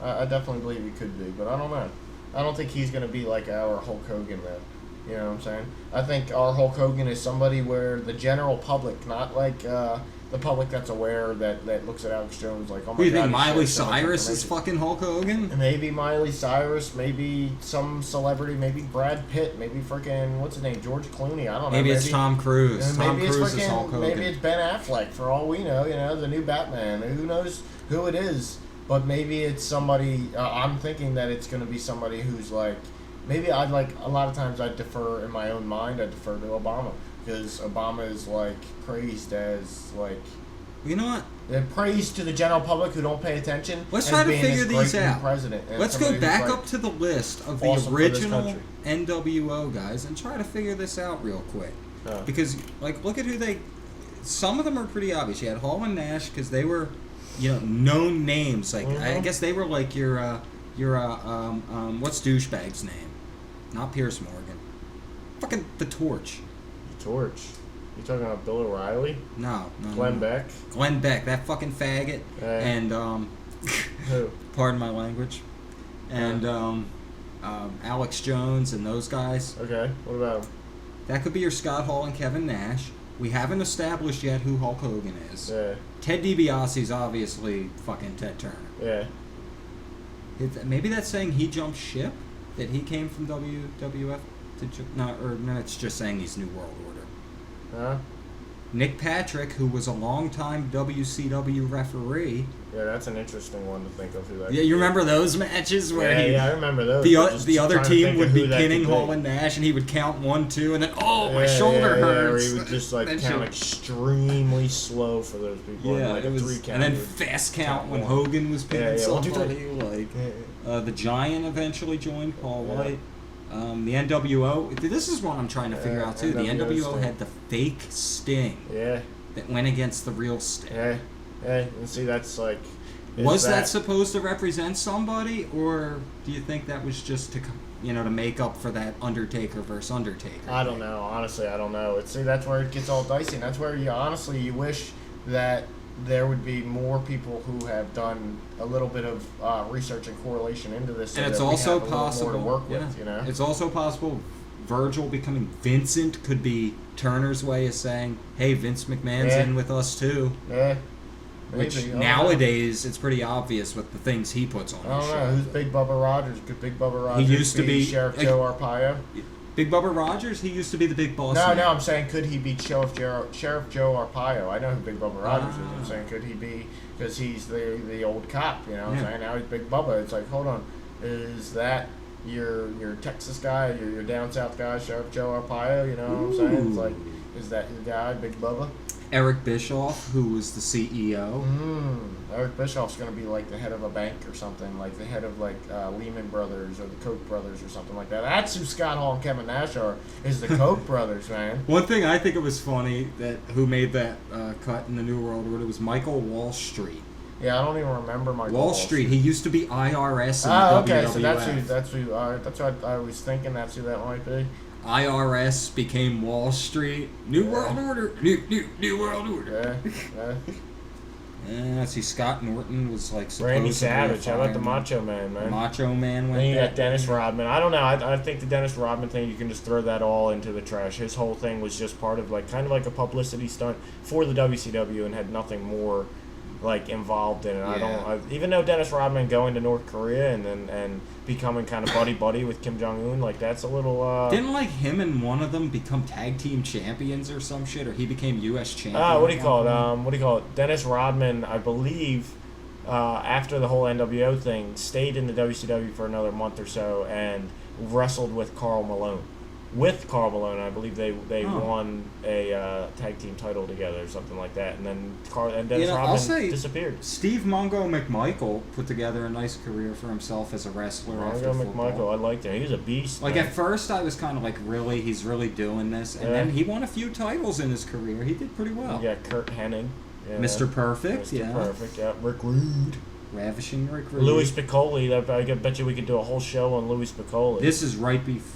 I definitely believe he could be, but I don't know. I don't think he's going to be like our Hulk Hogan, man. You know what I'm saying? I think our Hulk Hogan is somebody where the general public, not like the public that's aware that looks at Alex Jones like, oh my god. You think he Miley shares so much Cyrus is information. fucking Hulk Hogan? Maybe Miley Cyrus, maybe some celebrity, maybe Brad Pitt, maybe freaking, what's his name, George Clooney, I don't know. Maybe it's Tom Cruise. And Tom maybe Cruise it's is Hulk Hogan. Maybe it's Ben Affleck, for all we know, the new Batman. Who knows who it is? But maybe it's somebody, I'm thinking that it's going to be somebody who's like, maybe I'd like, a lot of times I defer in my own mind, I defer to Obama. Because Obama is like praised as like, you know what? they're praised to the general public who don't pay attention. Let's as try to being figure this these great new out. President, and Let's go somebody back who's, up to the list of the awesome for this original country. NWO guys and try to figure this out real quick. Yeah. Because, like, look at who they... Some of them are pretty obvious. You had Hall and Nash because they were, known names. Like, I guess they were like your what's douchebag's name? Not Pierce Morgan. Fucking The Torch. The Torch. You talking about Bill O'Reilly? No. Glenn Beck? Glenn Beck, that fucking faggot. And, Who? pardon my language. And, Alex Jones and those guys. Okay, what about him? That could be your Scott Hall and Kevin Nash. We haven't established yet who Hulk Hogan is. Yeah. Ted DiBiase's obviously fucking Ted Turner. Yeah. Maybe that's saying he jumped ship? That he came from WWF? No, it's just saying he's New World Order. Huh? Nick Patrick, who was a longtime WCW referee. Yeah, that's an interesting one to think of. Who that Yeah, could you be. remember those matches where I remember those. the other trying to team think would of be who that pinning could be. Hall and Nash, and he would count 1, 2, and then my shoulder Yeah, hurts. or he would just like That count shit- extremely slow for those people. Yeah, and like it was, 3 count. and then he would fast count when one. Hogan was pinning Yeah, 1, 2, 3. somebody. Like the Giant eventually joined Paul Yeah. White. The NWO. This is one I'm trying to figure out too. The NWO NWO had the fake Sting Yeah, that went against the real Sting. yeah. And see, that's like. Was that supposed to represent somebody, or do you think that was just to, to make up for that Undertaker versus Undertaker? I don't know. Honestly, I don't know. See, that's where it gets all dicey. And that's where you wish that there would be more people who have done a little bit of research and correlation into this. So And it's that we also have a little possible more to work with. You know. It's also possible Virgil becoming Vincent could be Turner's way of saying, "Hey, Vince McMahon's Yeah. in with us too." Yeah. Which Maybe. I don't nowadays it's pretty obvious with the things he puts on know. I his don't know. show. Who's Big Bubba Rogers? Could Big Bubba Rogers used to be- Sheriff like- Joe Arpaio? Big Bubba Rogers, he used to be the big boss. No, man. I'm saying could he be Sheriff Joe Arpaio? I know who Big Bubba Rogers is. I'm Ah. saying could he be, because he's the old cop, you know what I'm Yeah. saying? Now he's Big Bubba. It's like, hold on, is that your Texas guy, your down south guy, Sheriff Joe Arpaio, you know what I'm saying? It's Ooh. like, is that your guy, Big Bubba? Eric Bischoff, who was the CEO. Eric Bischoff's going to be like the head of a bank or something, like the head of like Lehman Brothers or the Koch brothers or something like that. That's who Scott Hall and Kevin Nash are, is the Koch brothers, man. One thing I think it was funny that who made that cut in the New World Order was Michael Wall Street. Yeah, I don't even remember Michael Wall Street. He used to be IRS in Oh, the okay, WWF. so that's who, that's what I was thinking. That's who that might be. IRS became Wall Street. New World Order. New World Order. Yeah. See, Scott Norton was like supposed Randy to be a Savage. How about the fireman. Macho Man, man? Macho Man went Then you there. got Dennis Rodman. I don't know. I think the Dennis Rodman thing, you can just throw that all into the trash. His whole thing was just part of kind of like a publicity stunt for the WCW and had nothing more involved in it. Yeah. Even though Dennis Rodman going to North Korea and becoming kind of buddy with Kim Jong Un, that's a little. Didn't him and one of them become tag team champions or some shit, or he became U.S. champion? What do you call it? Dennis Rodman, I believe, after the whole NWO thing, stayed in the WCW for another month or so and wrestled with Karl Malone. With Karl Malone, I believe they won a tag team title together or something like that, and then Dennis Rodman disappeared. Steve Mongo McMichael put together a nice career for himself as a wrestler. after Mongo football. McMichael, I liked him. He was a beast. man. At first, I was kind of really, he's really doing this, and then he won a few titles in his career. He did pretty well. You got Kurt Hennig. Yeah. Mr. Perfect, Mr. yeah. Perfect, yeah. Rick Rude. Ravishing Rick Rude. Louis Piccoli. I bet you we could do a whole show on Louis Piccoli. This is right before.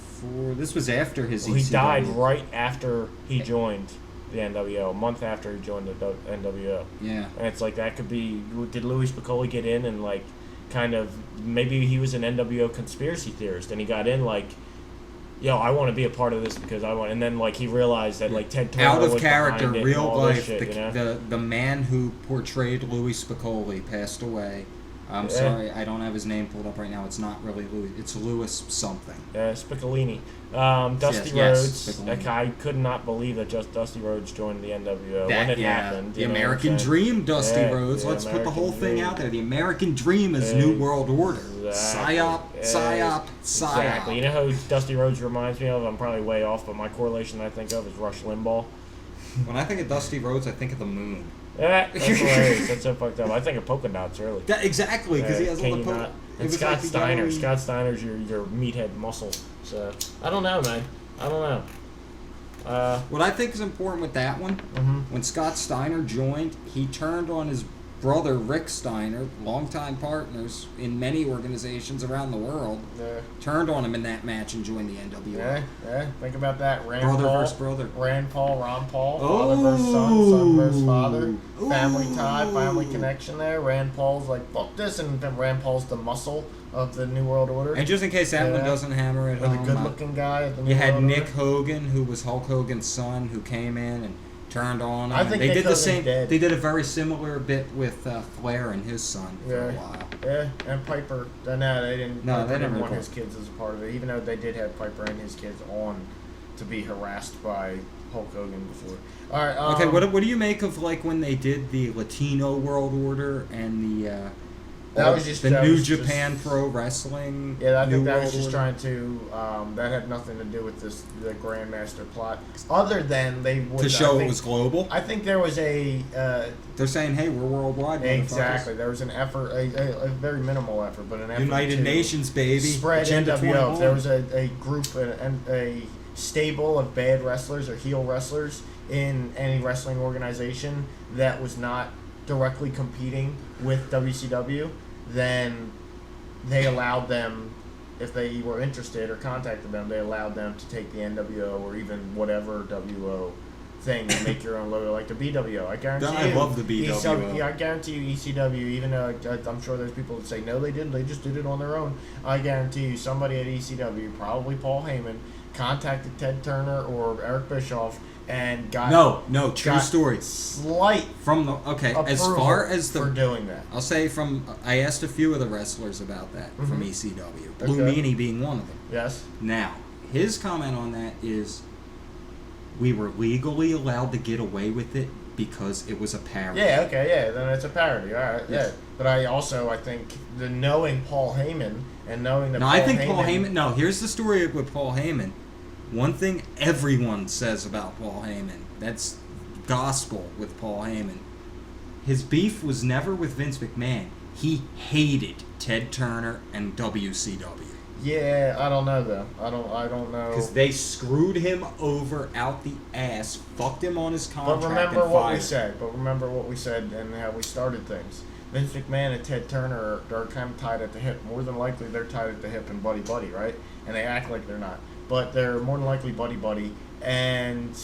This was after his. He ECW. died right after he joined the NWO, a month after he joined the NWO. Yeah. And it's that could be, did Louis Piccoli get in and kind of, maybe he was an NWO conspiracy theorist and he got in I want to be a part of this because I want, and then he realized that Ted Turner out of was character, behind it real and all life. this shit, you know? The man who portrayed Louis Piccoli passed away. I'm sorry, I don't have his name pulled up right now. It's not really Louis. It's Louis something. Spiccolini. Dusty Yes, Rhodes. Spiccolini. I could not believe that just Dusty Rhodes joined the NWO That, when it yeah, happened. the you know what I'm American saying? Dream, Dusty Yeah, Rhodes. the Let's put the whole American thing Dream. out there. The American Dream is New World Order. Exactly. Psyop, psyop, psyop. Exactly. You know who Dusty Rhodes reminds me of? I'm probably way off, but my correlation I think of is Rush Limbaugh. When I think of Dusty Rhodes, I think of the moon. Yeah, that's hilarious. That's so fucked up. I think of polka dots, really. Exactly, because he has all the Not. And Scott Steiner. Scott Steiner's your meathead muscle. So I don't know, man. I don't know. What I think is important with that one, when Scott Steiner joined, he turned on his brother Rick Steiner, longtime partners in many organizations around the world, turned on him in that match and joined the NWO. Yeah. Think about that. Rand Brother Paul, versus brother. Rand Paul, Ron Paul. Father versus son, son versus father. Family tie, family connection there. Rand Paul's fuck this, and then Rand Paul's the muscle of the New World Order. And just in case that one doesn't hammer it Or the home, good-looking guy of the New you had World Nick Order. Hogan, who was Hulk Hogan's son, who came in and turned on him. I think they Nick did the Hogan's same. dead. They did a very similar bit with Flair and his son for a while. Yeah, and Piper. No, they didn't. No, Piper they didn't never want called. his kids as a part of it, even though they did have Piper and his kids on to be harassed by Hulk Hogan before. All right. Okay, what do you make of like when they did the Latino World Order and the New Japan Pro Wrestling? Yeah, I think that was World just Order? trying to. That had nothing to do with the Grandmaster plot, other than they would To show I think, it was global. I think there was a. They're saying, "Hey, we're worldwide." Exactly. motherfuckers. There was an effort, a very minimal effort, but an effort United to Nations, baby. spread Agenda NWO. If there 21. was a group, a stable of bad wrestlers or heel wrestlers in any wrestling organization that was not directly competing with WCW, then they allowed them, if they were interested or contacted them, they allowed them to take the NWO or even whatever WO thing and make your own logo, like the BWO. I guarantee I you. love the BWO. I guarantee you ECW, even though I'm sure there's people that say, no, they didn't, they just did it on their own. I guarantee you somebody at ECW, probably Paul Heyman, contacted Ted Turner or Eric Bischoff and got true story. Slight From the as far as for doing that. I'll say I asked a few of the wrestlers about that from ECW. Blue Meanie being one of them. Yes. Now, his comment on that is, we were legally allowed to get away with it because it was a parody. Yeah. Okay. Yeah. Then it's a parody. All right. Yeah. But I think the knowing Paul Heyman and knowing that. No, I think Paul Heyman. No, here's the story with Paul Heyman. One thing everyone says about Paul Heyman, that's gospel with Paul Heyman. His beef was never with Vince McMahon. He hated Ted Turner and WCW. Yeah, I don't know though. I don't know. Because they screwed him over out the ass, fucked him on his contract. But remember and what fired we said. But remember what we said and how we started things. Vince McMahon and Ted Turner are kind of tied at the hip. More than likely, they're tied at the hip and buddy, right? And they act like they're not. But they're more than likely buddy, and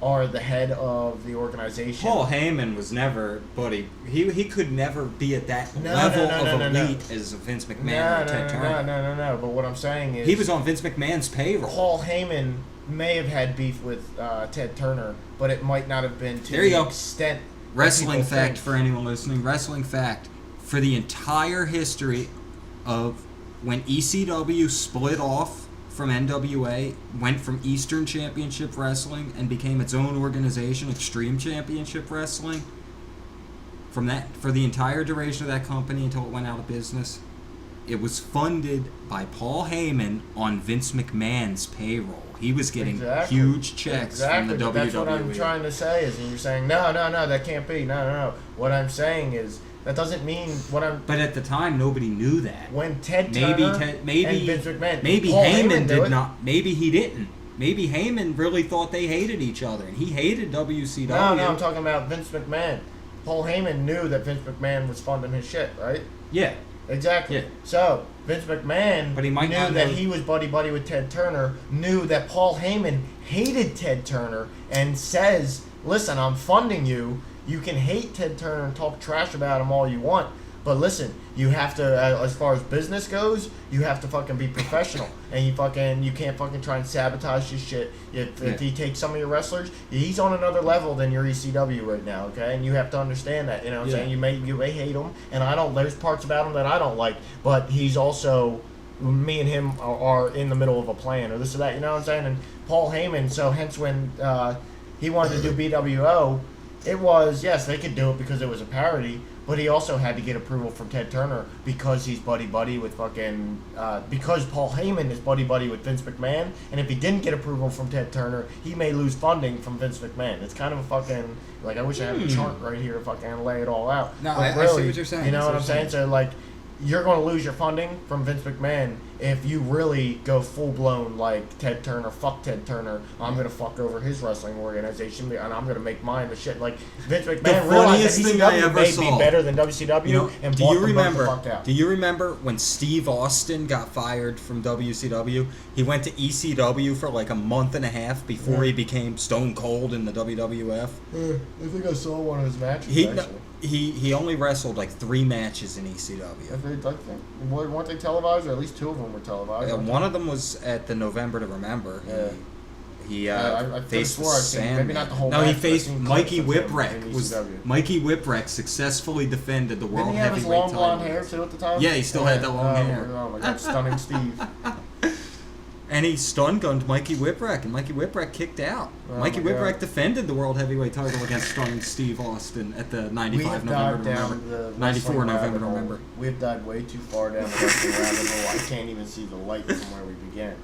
are the head of the organization. Paul Heyman was never buddy. He could never be at that level of elite as Vince McMahon or Ted Turner. No. But what I'm saying is, he was on Vince McMahon's payroll. Paul Heyman may have had beef with Ted Turner, but it might not have been to the extent. Wrestling fact for anyone listening. Wrestling fact for the entire history of when ECW split off from NWA, went from Eastern Championship Wrestling and became its own organization, Extreme Championship Wrestling. From that, for the entire duration of that company until it went out of business, it was funded by Paul Heyman on Vince McMahon's payroll. He was getting huge checks from the WWE. That's what I'm trying to say. Is you're saying no, that can't be. No. What I'm saying is, that doesn't mean what I'm. But at the time, nobody knew that. When Ted Turner and Vince McMahon, maybe Paul Heyman did not. Maybe he didn't. Maybe Heyman really thought they hated each other, and he hated WCW. No, I'm talking about Vince McMahon. Paul Heyman knew that Vince McMahon was funding his shit, right? Yeah. Exactly. Yeah. So Vince McMahon but he might knew not that know. he was buddy with Ted Turner. Knew that Paul Heyman hated Ted Turner, and says, "Listen, I'm funding you. You can hate Ted Turner and talk trash about him all you want, but listen, you have to, as far as business goes, you have to fucking be professional, and you can't fucking try and sabotage his shit. If he takes some of your wrestlers, he's on another level than your ECW right now, okay? And you have to understand that. You know what I'm saying? You may hate him, and there's parts about him that I don't like, but he's also, me and him are in the middle of a plan or this or that. You know what I'm saying? And Paul Heyman, so hence when he wanted to do BWO. It was, yes, they could do it because it was a parody, but he also had to get approval from Ted Turner because he's buddy with fucking, because Paul Heyman is buddy with Vince McMahon, and if he didn't get approval from Ted Turner, he may lose funding from Vince McMahon. It's kind of a fucking, like, I wish I had a chart right here to fucking lay it all out. No, but I see what you're saying. You know what I'm saying? So, like, you're going to lose your funding from Vince McMahon if you really go full-blown like Ted Turner, fuck Ted Turner, I'm going to fuck over his wrestling organization, and I'm going to make mine the shit. Like, Vince McMahon realized that ECW may be better than WCW, and bought them both the fuck out. Do you remember when Steve Austin got fired from WCW? He went to ECW for like a month and a half before he became Stone Cold in the WWF. I think I saw one of his matches, actually. He only wrestled like 3 matches in ECW. Weren't they televised? Or at least 2 of them were televised. One of them was at the November to Remember. Yeah. He I faced swore I've seen, maybe not the whole No, match, he but I've faced seen Mikey clips of him Whipwreck. in Was ECW. Mikey Whipwreck successfully defended the world Didn't he have his heavyweight long title? blonde hair too at the time? Yeah, he still had that long hair. Oh my God, stunning Steve. and he stun gunned Mikey Whipwreck, and Mikey Whipwreck kicked out. Oh Mikey my Whipwreck God. defended the World Heavyweight title against stunning Steve Austin at the 95 November to Remember. 94 November to Remember. We've dived way too far down the wrestling rabbit hole. I can't even see the light from where we began.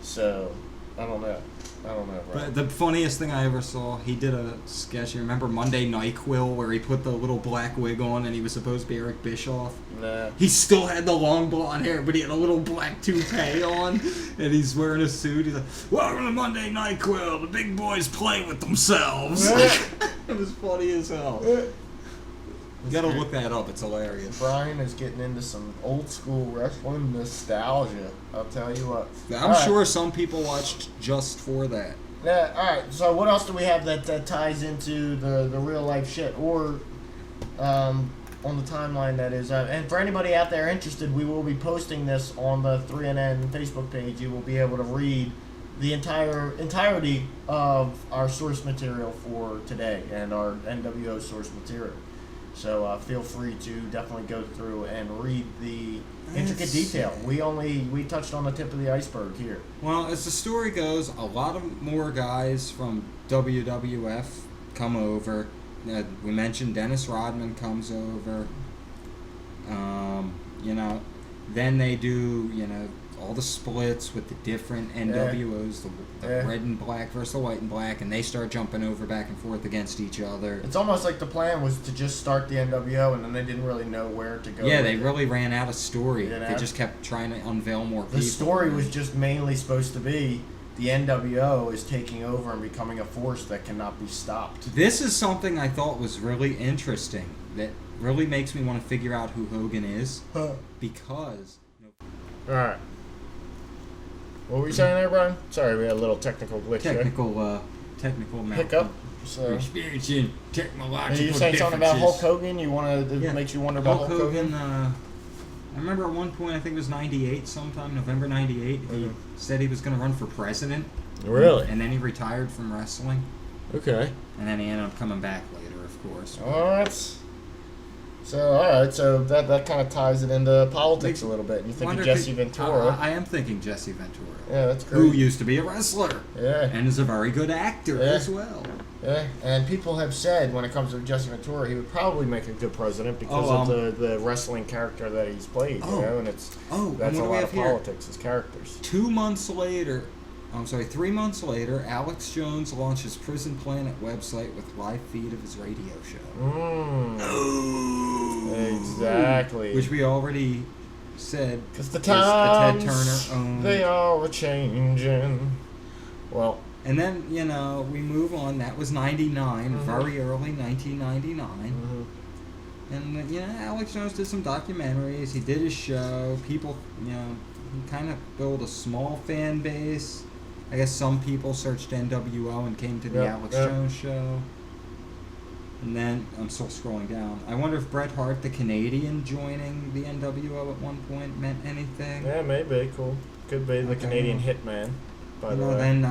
So, I don't know. Right? But the funniest thing I ever saw, he did a sketch. You remember Monday Night Quill, where he put the little black wig on and he was supposed to be Eric Bischoff? Nah. He still had the long blonde hair, but he had a little black toupee on, and he's wearing a suit. He's like, "Welcome to Monday Night Quill. The big boys play with themselves." It was funny as hell. You gotta look that up. It's hilarious. Brian is getting into some old school wrestling nostalgia. I'll tell you what. I'm sure some people watched just for that. Yeah. All right. So what else do we have that ties into the real life shit or on the timeline? That is. And for anybody out there interested, we will be posting this on the 3NN Facebook page. You will be able to read the entirety of our source material for today and our NWO source material. So feel free to definitely go through and read the intricate detail. We touched on the tip of the iceberg here. Well, as the story goes, a lot of more guys from WWF come over. We mentioned Dennis Rodman comes over. Then they do, all the splits with the different NWOs, the red and black versus the white and black, and they start jumping over back and forth against each other. It's almost like the plan was to just start the NWO, and then they didn't really know where to go. Yeah, they really ran out of story. You know? They just kept trying to unveil more people. The story was just mainly supposed to be the NWO is taking over and becoming a force that cannot be stopped. This is something I thought was really interesting, that really makes me want to figure out who Hogan is, because... Alright. What were you saying there, Brian? Sorry, we had a little technical glitch technical hiccup. So, experiencing technological are you saying something about Hulk Hogan? You want to makes you wonder about Hulk Hogan? I remember at one point, I think it was 98 sometime, November 98, he said he was going to run for president. Really? And then he retired from wrestling. Okay. And then he ended up coming back later, of course. So that kind of ties it into politics a little bit. You think of Jesse Ventura. I am thinking Jesse Ventura. Yeah, that's great. Who used to be a wrestler. Yeah. And is a very good actor as well. Yeah, and people have said when it comes to Jesse Ventura, he would probably make a good president because of the wrestling character that he's played, and that's a lot of politics as characters. 3 months later, Alex Jones launches Prison Planet website with live feed of his radio show. Exactly. Which we already said. Because the times, Ted Turner owned. they are a-changing. Well... And then, we move on. That was 99, very early 1999. And, Alex Jones did some documentaries. He did his show. People, he kind of built a small fan base. I guess some people searched NWO and came to the Alex Jones show. And then, I'm still scrolling down. I wonder if Bret Hart, the Canadian, joining the NWO at one point meant anything. Yeah, maybe. Cool. Could be the Canadian Hitman. By the way. Then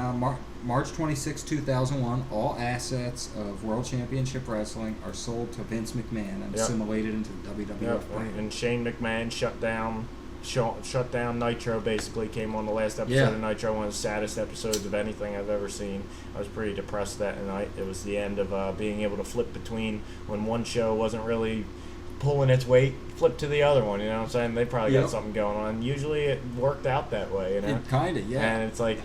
March 26, 2001, all assets of World Championship Wrestling are sold to Vince McMahon and assimilated into the WWF brand. And Shane McMahon shut down Nitro, basically. Came on the last episode of Nitro, one of the saddest episodes of anything I've ever seen. I was pretty depressed that night. It was the end of being able to flip between when one show wasn't really pulling its weight, flip to the other one, you know what I'm saying? They probably got something going on. Usually it worked out that way, you know? It kind of, And it's like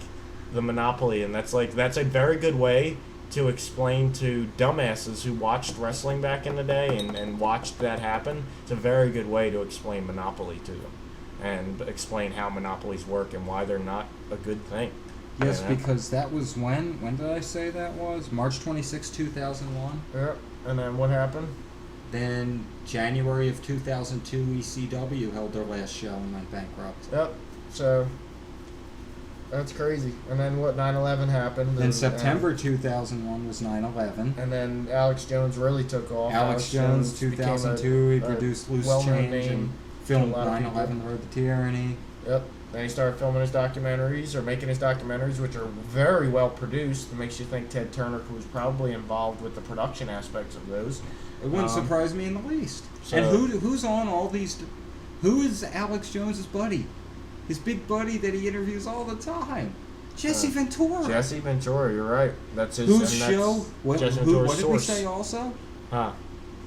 the monopoly, and that's a very good way to explain to dumbasses who watched wrestling back in the day and watched that happen. It's a very good way to explain monopoly to them and explain how monopolies work and why they're not a good thing. Yes, because that was when did I say that was? March 26, 2001? Yep. And then what happened? Then January of 2002, ECW held their last show and went bankrupt. Yep. So that's crazy. And then what? 9/11 happened. Then September 2001 was 9/11. And then Alex Jones really took off. Alex Jones 2002, he produced Loose Change and filmed 9/11 Road to Tyranny. Yep. Then he started filming his documentaries, or making his documentaries, which are very well produced. It makes you think Ted Turner was probably involved with the production aspects of those. It wouldn't surprise me in the least. So, and who's on all these? Who is Alex Jones's buddy? his big buddy that he interviews all the time. Jesse Ventura. Jesse Ventura, you're right. That's his Whose and that's show? What Jesse did Ventura's we source. say also? Huh.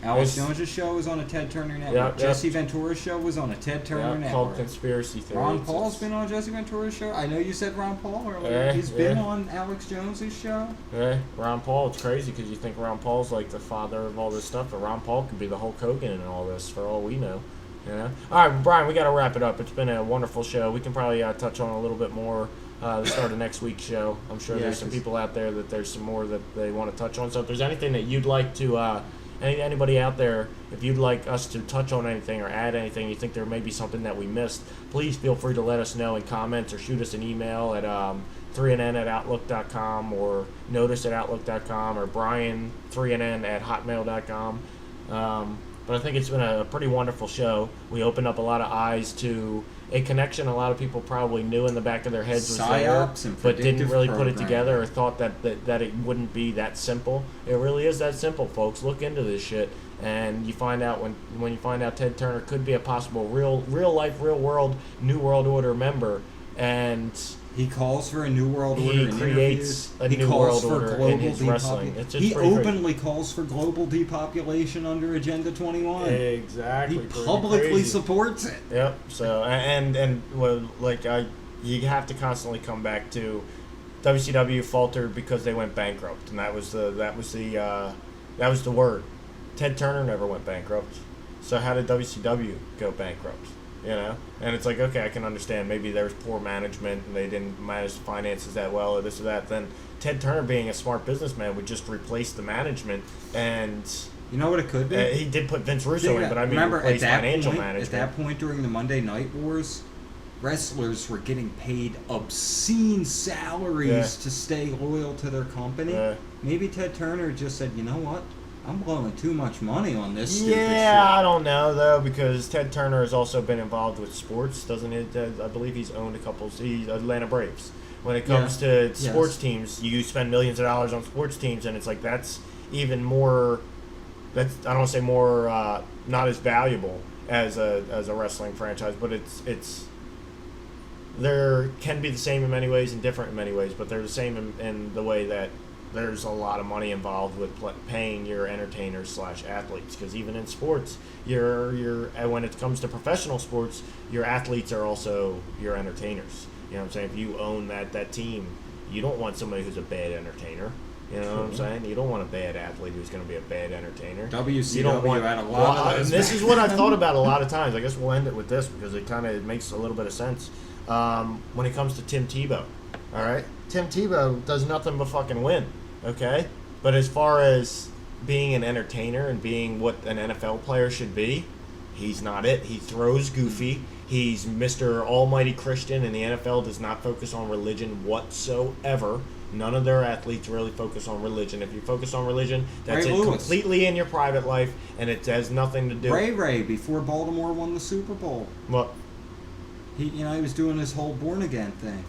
Alex It's- Jones' show was on a Ted Turner network. Yep, yep. Jesse Ventura's show was on a Ted Turner Yeah, network. called Conspiracy Theory. Ron It's- Paul's been on Jesse Ventura's show. I know you said Ron Paul earlier. Yeah, He's been yeah. on Alex Jones' show. Yeah, Ron Paul. It's crazy because you think Ron Paul's like the father of all this stuff, but Ron Paul could be the Hulk Hogan in all this for all we know. You know. All right, Brian, we got to wrap it up. It's been a wonderful show. We can probably touch on a little bit more the start of next week's show. I'm sure Yeah, there's some 'cause- people out there that there's some more that they want to touch on. So if there's anything that you'd like to, anybody out there, if you'd like us to touch on anything or add anything, you think there may be something that we missed, please feel free to let us know in comments or shoot us an email at 3nn@outlook.com or notice@outlook.com or brian3nn@hotmail.com. But I think it's been a pretty wonderful show. We opened up a lot of eyes to a connection a lot of people probably knew in the back of their heads was there, Psyops and but didn't predictive really put it programming. together or thought that it wouldn't be that simple. It really is that simple, folks. Look into this shit, and you find out when you find out Ted Turner could be a possible real life, real world, New World Order member, and He calls for a new world order. He in creates interviews. a He new calls world for order global in his wrestling. It's he pretty crazy. openly calls for global depopulation under Agenda 21. Exactly. He pretty publicly crazy. supports it. Yep. So and well, like you have to constantly come back to WCW faltered because they went bankrupt, and that was the word. Ted Turner never went bankrupt. So how did WCW go bankrupt? You know, and it's like, okay, I can understand. Maybe there was poor management and they didn't manage the finances that well, or this or that. Then Ted Turner, being a smart businessman, would just replace the management, and You know what it could be? he did put Vince Russo in, but I mean, remember at replace that financial point, management. at that point during the Monday Night Wars, wrestlers were getting paid obscene salaries Yeah. to stay loyal to their company. Yeah. Maybe Ted Turner just said, you know what? I'm blowing too much money on this stupid Yeah, I shit. don't know though, because Ted Turner has also been involved with sports, doesn't he? I believe he's owned a couple. He's Atlanta Braves. When it comes to sports teams, you spend millions of dollars on sports teams, and it's like that's even more. That's I don't want to say more, not as valuable as a wrestling franchise, but it's. There can be the same in many ways and different in many ways, but they're the same in the way that there's a lot of money involved with paying your entertainers / athletes, because even in sports, when it comes to professional sports, your athletes are also your entertainers. You know what I'm saying? If you own that team, you don't want somebody who's a bad entertainer. You know what I'm saying? You don't want a bad athlete who's going to be a bad entertainer. WCW You don't want, had a lot of those. and this is what I've thought about a lot of times. I guess we'll end it with this because it kind of makes a little bit of sense. When it comes to Tim Tebow, all right? Tim Tebow does nothing but fucking win, okay? But as far as being an entertainer and being what an NFL player should be, he's not it. He throws goofy. He's Mr. Almighty Christian, and the NFL does not focus on religion whatsoever. None of their athletes really focus on religion. If you focus on religion, that's Ray it Lewis. completely in your private life, and it has nothing to do. Ray before Baltimore won the Super Bowl. Well, He was doing this whole born again thing.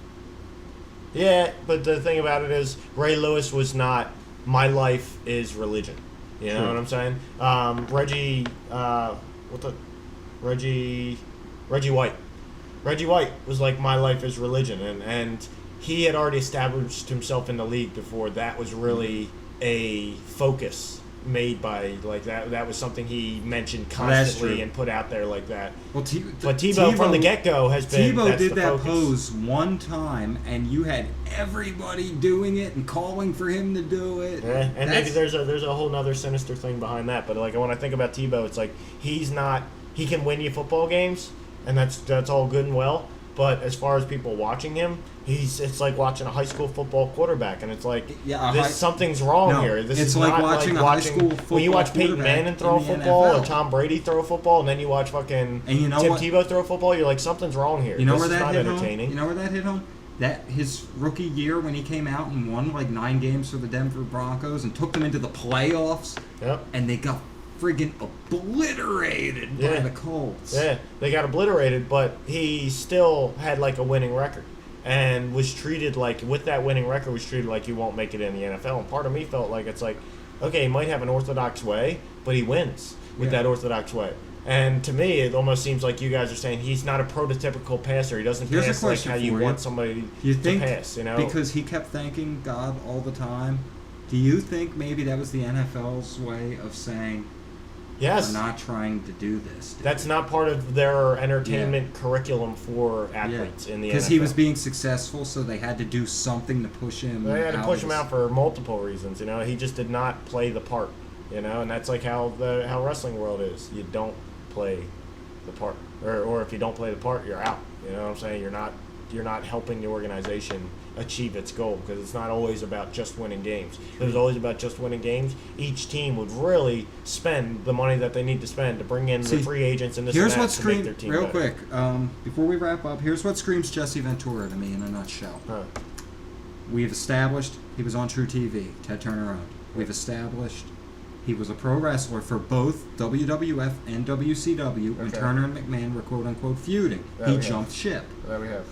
yeah, but the thing about it is, Ray Lewis was not. My life is religion. You know True. what I'm saying? Reggie White. Reggie White was like, my life is religion, and he had already established himself in the league before that was really a focus made by like that. That was something he mentioned constantly true. and put out there like that. Well, But Tebow from the get-go has been. Tebow that's did the that focus. pose one time, and you had everybody doing it and calling for him to do it. Yeah, and maybe That's- there's a whole nother sinister thing behind that. But like when I think about Tebow, it's like he's not. He can win you football games, and that's all good and well. But as far as people watching him, it's like watching a high school football quarterback, and it's like something's wrong No, here. This it's is like not watching like a high watching school when you football watch Peyton quarterback Manning throw a in the football or NFL. Tom Brady throw a football, and then you watch fucking And you know Tim what? Tebow throw a football. You're like, something's wrong here. You know this where is that not hit entertaining. home? You know where that hit home? That his rookie year when he came out and won like 9 games for the Denver Broncos and took them into the playoffs, Yep. and they got friggin' obliterated by Yeah. the Colts. Yeah, they got obliterated, but he still had like a winning record and was treated like, with that winning record, was treated like he won't make it in the NFL. And part of me felt like it's like, okay, he might have an orthodox way, but he wins. with that orthodox way. And to me, it almost seems like you guys are saying he's not a prototypical passer. He doesn't Here's a pass like question how you for you. want somebody You to think pass. You know, because he kept thanking God all the time, do you think maybe that was the NFL's way of saying, yes, we're not trying to do this? That's not part of their entertainment curriculum for athletes in the NFL. Because he was being successful, so they had to do something to push him. They had to push him of out for multiple reasons. You know, he just did not play the part. You know, and that's like how wrestling world is. You don't play the part, or if you don't play the part, you're out. You know what I'm saying? You're not helping the organization achieve its goal, because it's not always about just winning games. If it was always about just winning games, each team would really spend the money that they need to spend to bring in the free agents and this and that to make their team real better. quick, before we wrap up, here's what screams Jesse Ventura to me in a nutshell. Huh. We've established he was on True TV, Ted Turner owned. We've established he was a pro wrestler for both WWF and WCW when Okay. Turner and McMahon were quote-unquote feuding. That He we have. jumped ship. There we have.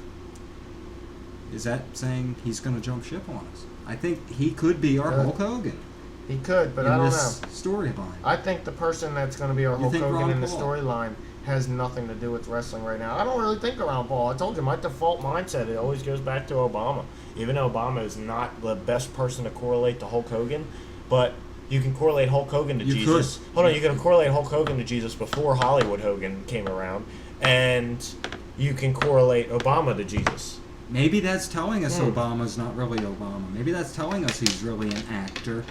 Is that saying he's going to jump ship on us? I think he could be our Hulk Hogan He could, but in I don't this know. storyline. I think the person that's going to be our You Hulk think Hogan Ron in the Paul? storyline has nothing to do with wrestling right now. I don't really think around Paul. I told you, my default mindset, it always goes back to Obama. Even though Obama is not the best person to correlate to Hulk Hogan, but you can correlate Hulk Hogan to You Jesus. could. Hold on, you can correlate Hulk Hogan to Jesus before Hollywood Hogan came around, and you can correlate Obama to Jesus. Maybe that's telling us Hmm. Obama's not really Obama. Maybe that's telling us he's really an actor.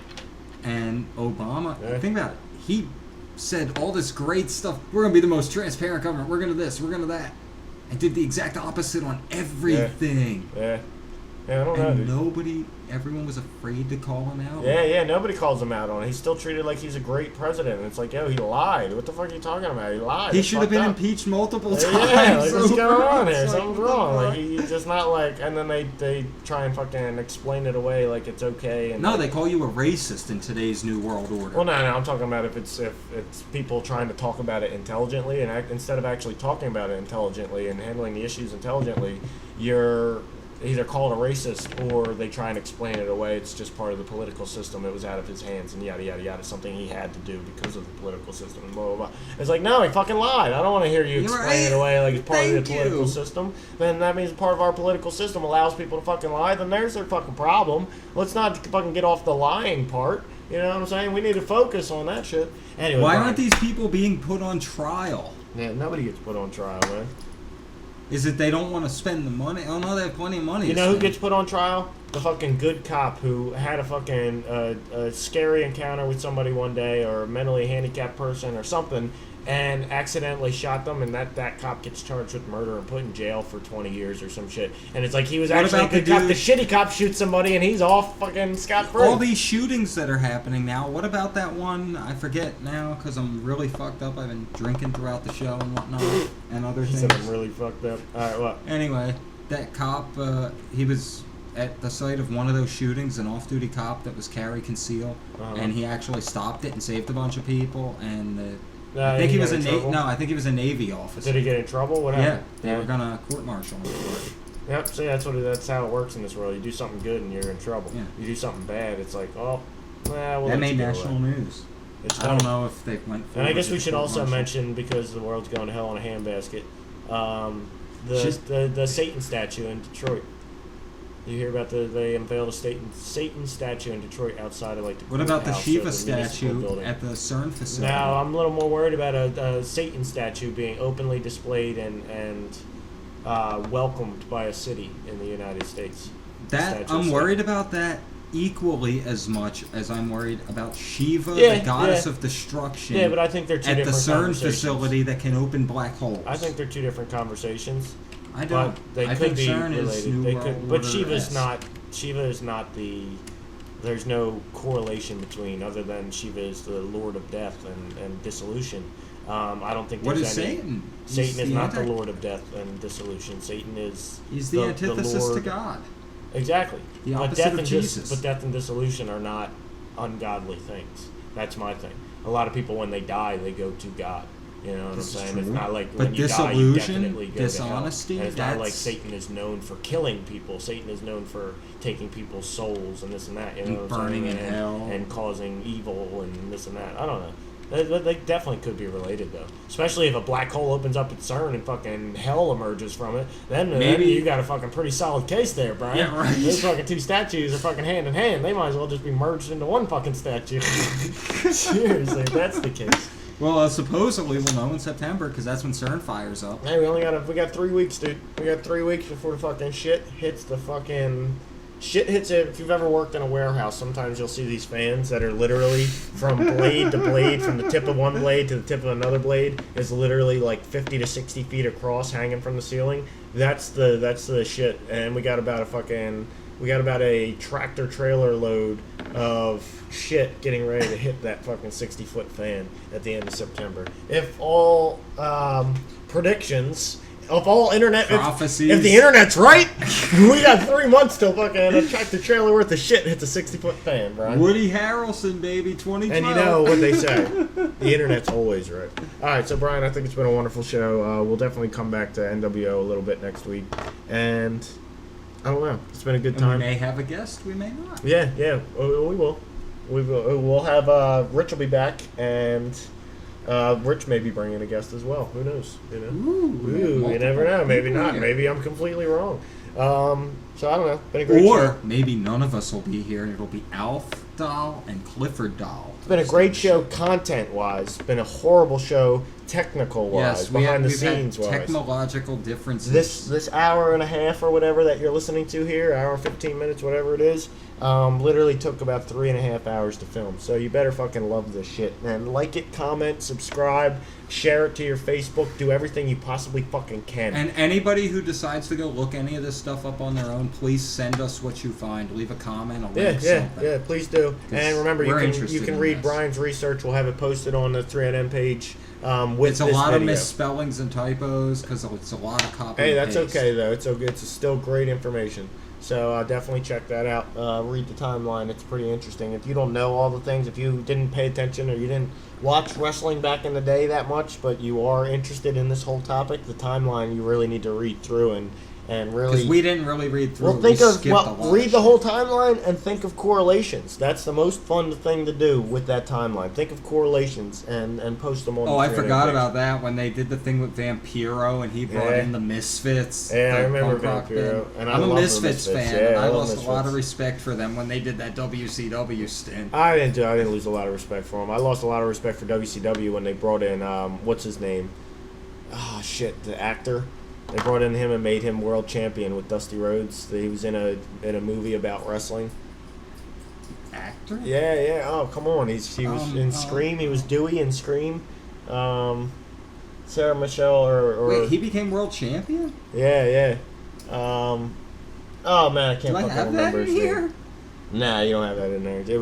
And Obama, Yeah. think about it. He said all this great stuff. We're going to be the most transparent government. We're going to this. We're going to that. And did the exact opposite on everything. Yeah, I don't know, And dude. everyone was afraid to call him out. Yeah, nobody calls him out on it. He's still treated like he's a great president. And it's like, yo, he lied. What the fuck are you talking about? He lied. He It's should have fucked been up. impeached multiple times. Yeah, like, what's over going on it. here? It's like, Something's what the wrong. Like, fuck? he's just not like, and then they try and fucking explain it away like it's okay. And No, like, they call you a racist in today's new world order. Well, no, I'm talking about if it's people trying to talk about it intelligently and instead of actually talking about it intelligently and handling the issues intelligently, you're either called a racist or they try and explain it away. It's just part of the political system. It was out of his hands and yada yada yada. Something he had to do because of the political system and blah blah blah. It's like, no, he fucking lied. I don't want to hear you You're explain right. it away like it's part of Thank the political you. system. Then that means part of our political system allows people to fucking lie. Then there's their fucking problem. Let's not fucking get off the lying part. You know what I'm saying? We need to focus on that shit. Anyway, Why Brian. aren't these people being put on trial? Yeah, nobody gets put on trial, man. Is it they don't want to spend the money? Oh no, they have plenty of money. You to know who spend. gets put on trial? The fucking good cop who had a fucking a scary encounter with somebody one day, or a mentally handicapped person or something, and accidentally shot them, and that cop gets charged with murder and put in jail for 20 years or some shit. And it's like he was What actually a about the good cop. The dude- shitty cop shoots somebody, and he's off fucking scot-free. All these shootings that are happening now. What about that one? I forget now because I'm really fucked up. I've been drinking throughout the show and whatnot and other He things. said I'm really fucked up. All right, what? Anyway, that cop, he was at the site of one of those shootings, an off-duty cop that was carry conceal, Uh-huh. and he actually stopped it and saved a bunch of people. And Nah, I think he was got a in trouble? I think he was a Navy officer. Did he get in trouble? What Yeah, happened? they were gonna court-martial him for it. Yep, see, that's how it works in this world. You do something good and you're in trouble. Yeah. You do something bad, it's like, oh, we'll That let made you get national away. news. It's I don't funny. know if they went. And I guess we forward should with also court-martial. mention, because the world's going to hell in a handbasket, Just- the Satan statue in Detroit. You hear about they unveiled a Satan statue in Detroit outside of like the What about the courthouse, Shiva the municipal statue building. at the CERN facility? Now I'm a little more worried about a Satan statue being openly displayed and welcomed by a city in the United States. That Statue of I'm Satan. worried about that equally as much as I'm worried about Shiva, Yeah, the goddess yeah. of destruction. Yeah, but I think they're two at the different CERN conversations. facility that can open black holes. I think they're two different conversations. I don't. But they I could think be CERN is related. New They World could, but Order-esque. Shiva is not the. There's no correlation between, other than Shiva is the Lord of Death and dissolution. I don't think What there's is any. Satan? Satan He's is the not the anti- Lord of Death and dissolution. Satan is. He's the antithesis to Lord. God. Exactly. The but opposite death of and Jesus. but death and dissolution are not ungodly things. That's my thing. A lot of people, when they die, they go to God. You know what This is I'm saying? It's true. not like But when you die, you disillusion, definitely go dishonesty, to hell. And it's not like that's- Satan is known for killing people. Satan is known for taking people's souls and this and that. You know And what I'm burning saying? in hell. And causing evil and this and that. I don't know. They definitely could be related, though. Especially if a black hole opens up at CERN and fucking hell emerges from it. Then Maybe. you got a fucking pretty solid case there, Brian. Yeah, right. Those fucking two statues are fucking hand in hand. They might as well just be merged into one fucking statue. Seriously, if that's the case. Well, supposedly we'll know in September because that's when CERN fires up. Hey, we got 3 weeks, dude. We got 3 weeks before the fucking shit hits the fucking... Shit hits it. If you've ever worked in a warehouse, sometimes you'll see these fans that are literally from blade to blade, from the tip of one blade to the tip of another blade, is literally like 50 to 60 feet across, hanging from the ceiling. That's the shit. And we got about a tractor trailer load of shit getting ready to hit that fucking 60-foot fan at the end of September. If all predictions. Of all internet prophecies, if the internet's right, we got 3 months till fucking a tractor trailer worth of shit hits a 60-foot fan, Brian. Woody Harrelson, baby, 2012. And you know what they say, the internet's always right. All right, so Brian, I think it's been a wonderful show. We'll definitely come back to NWO a little bit next week, and I don't know, it's been a good time. We may have a guest, we may not. Yeah, we will. We'll have Rich will be back, and Rich may be bringing a guest as well. Who knows? You know? Ooh, you never know. Maybe not. Maybe I'm completely wrong. So I don't know. Been a great show. Or maybe none of us will be here, and it'll be Alf Dahl and Clifford Dahl. It's been a great show content-wise. Been a horrible show technical-wise, behind the scenes-wise. Technological differences. This hour and a half or whatever that you're listening to here, hour and 15 minutes, whatever it is, literally took about 3.5 hours to film. So you better fucking love this shit. And like it, comment, subscribe, share it to your Facebook, do everything you possibly fucking can. And anybody who decides to go look any of this stuff up on their own, please send us what you find. Leave a comment, a link, something. Yeah, please do. And remember, you can read Brian's research. We'll have it posted on the 3NM page. It's a lot of misspellings and typos because it's a lot of copy. Hey, that's okay though. It's still great information. So definitely check that out. Read the timeline. It's pretty interesting. If you don't know all the things, if you didn't pay attention or you didn't watch wrestling back in the day that much, but you are interested in this whole topic, the timeline you really need to read through and really. Because we didn't really read through. Read the whole timeline and think of correlations. That's the most fun thing to do with that timeline. Think of correlations and post them on. Oh, I forgot about that when they did the thing with Vampiro and he brought in the Misfits. Yeah, I remember Vampiro. And I'm a Misfits fan. Yeah, and I lost a lot of respect for them when they did that WCW stint. I didn't lose a lot of respect for them. I lost a lot of respect for WCW when they brought in what's his name? Oh shit, the actor. They brought in him and made him world champion with Dusty Rhodes. He was in a movie about wrestling. Actor? Yeah. Oh, come on. He was in Scream. He was Dewey in Scream. Sarah Michelle or wait, he became world champion? Yeah. Oh man, I can't fucking remember his name. Here? Nah, you don't have that in there. It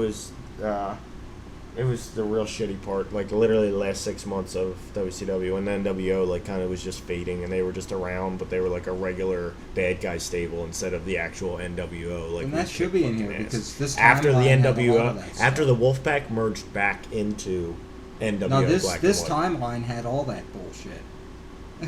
was the real shitty part, like literally the last 6 months of WCW, and then NWO like kind of was just fading, and they were just around, but they were like a regular bad guy stable instead of the actual NWO. Like, and that should be in here because this after the NWO, after the Wolfpack merged back into NWO. No, this Black and White. timeline had all that bullshit.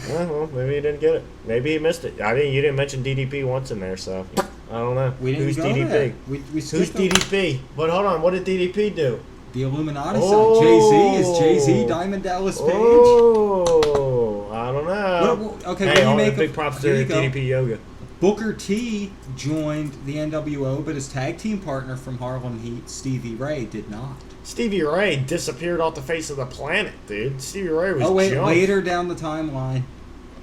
Well, maybe he didn't get it. Maybe he missed it. You didn't mention DDP once in there, so I don't know. Who's DDP? There. Who's DDP? But hold on, what did DDP do? The Illuminati side. Jay-Z is Jay-Z Diamond Dallas Page. Oh, I don't know. Okay, when you make big props to DDP Yoga. Booker T joined the NWO, but his tag team partner from Harlem Heat, Stevie Ray, did not. Stevie Ray disappeared off the face of the planet, dude. Stevie Ray was jumped. Later down the timeline,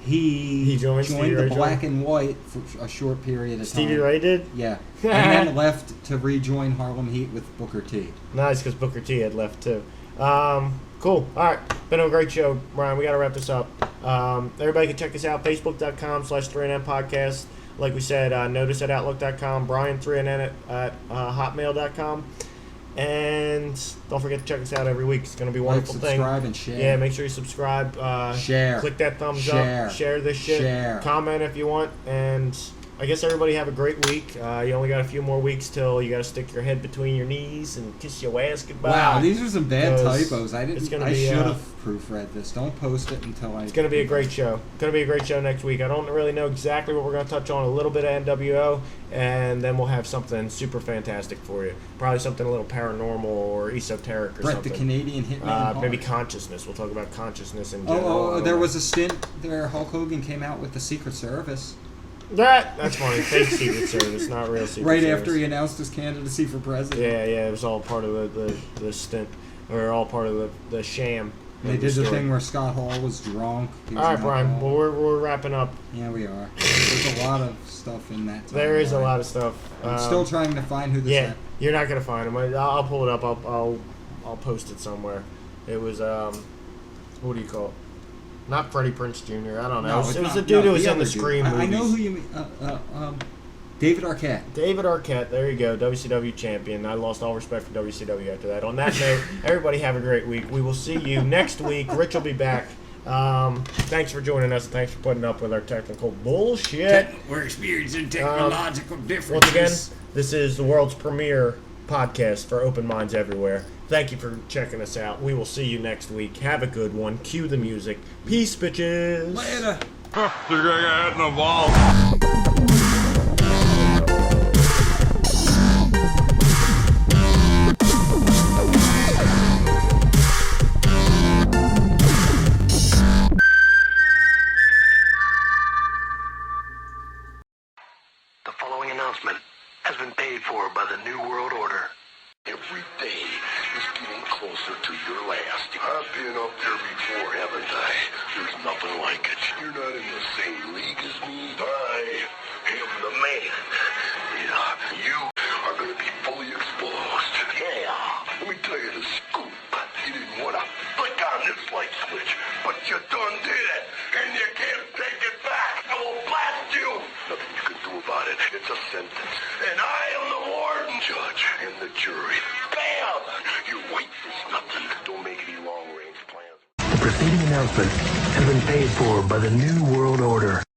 he joined the Black and White for a short period of time. Stevie Ray did? Yeah. And then left to rejoin Harlem Heat with Booker T. Nice, because Booker T had left too. Cool. All right. Been a great show, Brian. We got to wrap this up. Everybody can check us out, facebook.com/3NN podcast. Like we said, notice at outlook.com, Brian3NN at hotmail.com. And don't forget to check us out every week. It's going to be a wonderful thing. Subscribe and share. Yeah, make sure you subscribe. Share. Click that thumbs up. Share this shit. Share. Comment if you want. And I guess everybody have a great week. You only got a few more weeks till you got to stick your head between your knees and kiss your ass goodbye. Wow, these are some bad 'Cause typos. I should have proofread this. Don't post it until I. It's going to be a great show. Going to be a great show next week. I don't really know exactly what we're going to touch on. A little bit of NWO, and then we'll have something super fantastic for you. Probably something a little paranormal or esoteric or Brett, something. the Canadian hitman. Maybe consciousness. We'll talk about consciousness in general. Oh, there was a stint there. Hulk Hogan came out with the Secret Service. That's funny. Fake Secret Service, not real Secret Right Service. after he announced his candidacy for president. Yeah, it was all part of the stint, or all part of the sham. They did the thing where Scott Hall was drunk. All right, Brian. Well, we're wrapping up. Yeah, we are. There's a lot of stuff in that. There is a lot of stuff. I'm still trying to find who this. Yeah, you're not gonna find him. I'll pull it up. I'll post it somewhere. It was what do you call it? Not Freddie Prinze Jr. I don't know. It was the dude who was in the Scream movies. I know who you mean. David Arquette. David Arquette. There you go. WCW champion. I lost all respect for WCW after that. On that note, everybody have a great week. We will see you next week. Rich will be back. Thanks for joining us. Thanks for putting up with our technical bullshit. We're experiencing technological differences. Once again, this is the world's premiere podcast for open minds everywhere. Thank you for checking us out. We will see you next week. Have a good one. Cue the music. Peace, bitches. Later. They're gonna get in the ball. The following announcement has been paid for by the New World Order. Every day is getting closer to your last. I've been up there before, haven't I? There's nothing like it. You're not in the same league as me. I am the man. Yeah, you are going to be fully exposed. Yeah, let me tell you the scoop. You didn't want to flick on this light switch, but you done did it, and you can't take it back. I will blast you. Nothing you can do about it. It's a sentence. And I am the warden, judge, and the jury. Bam! Your wife is nothing. Don't make any long-range plans. The preceding announcement has been paid for by the New World Order.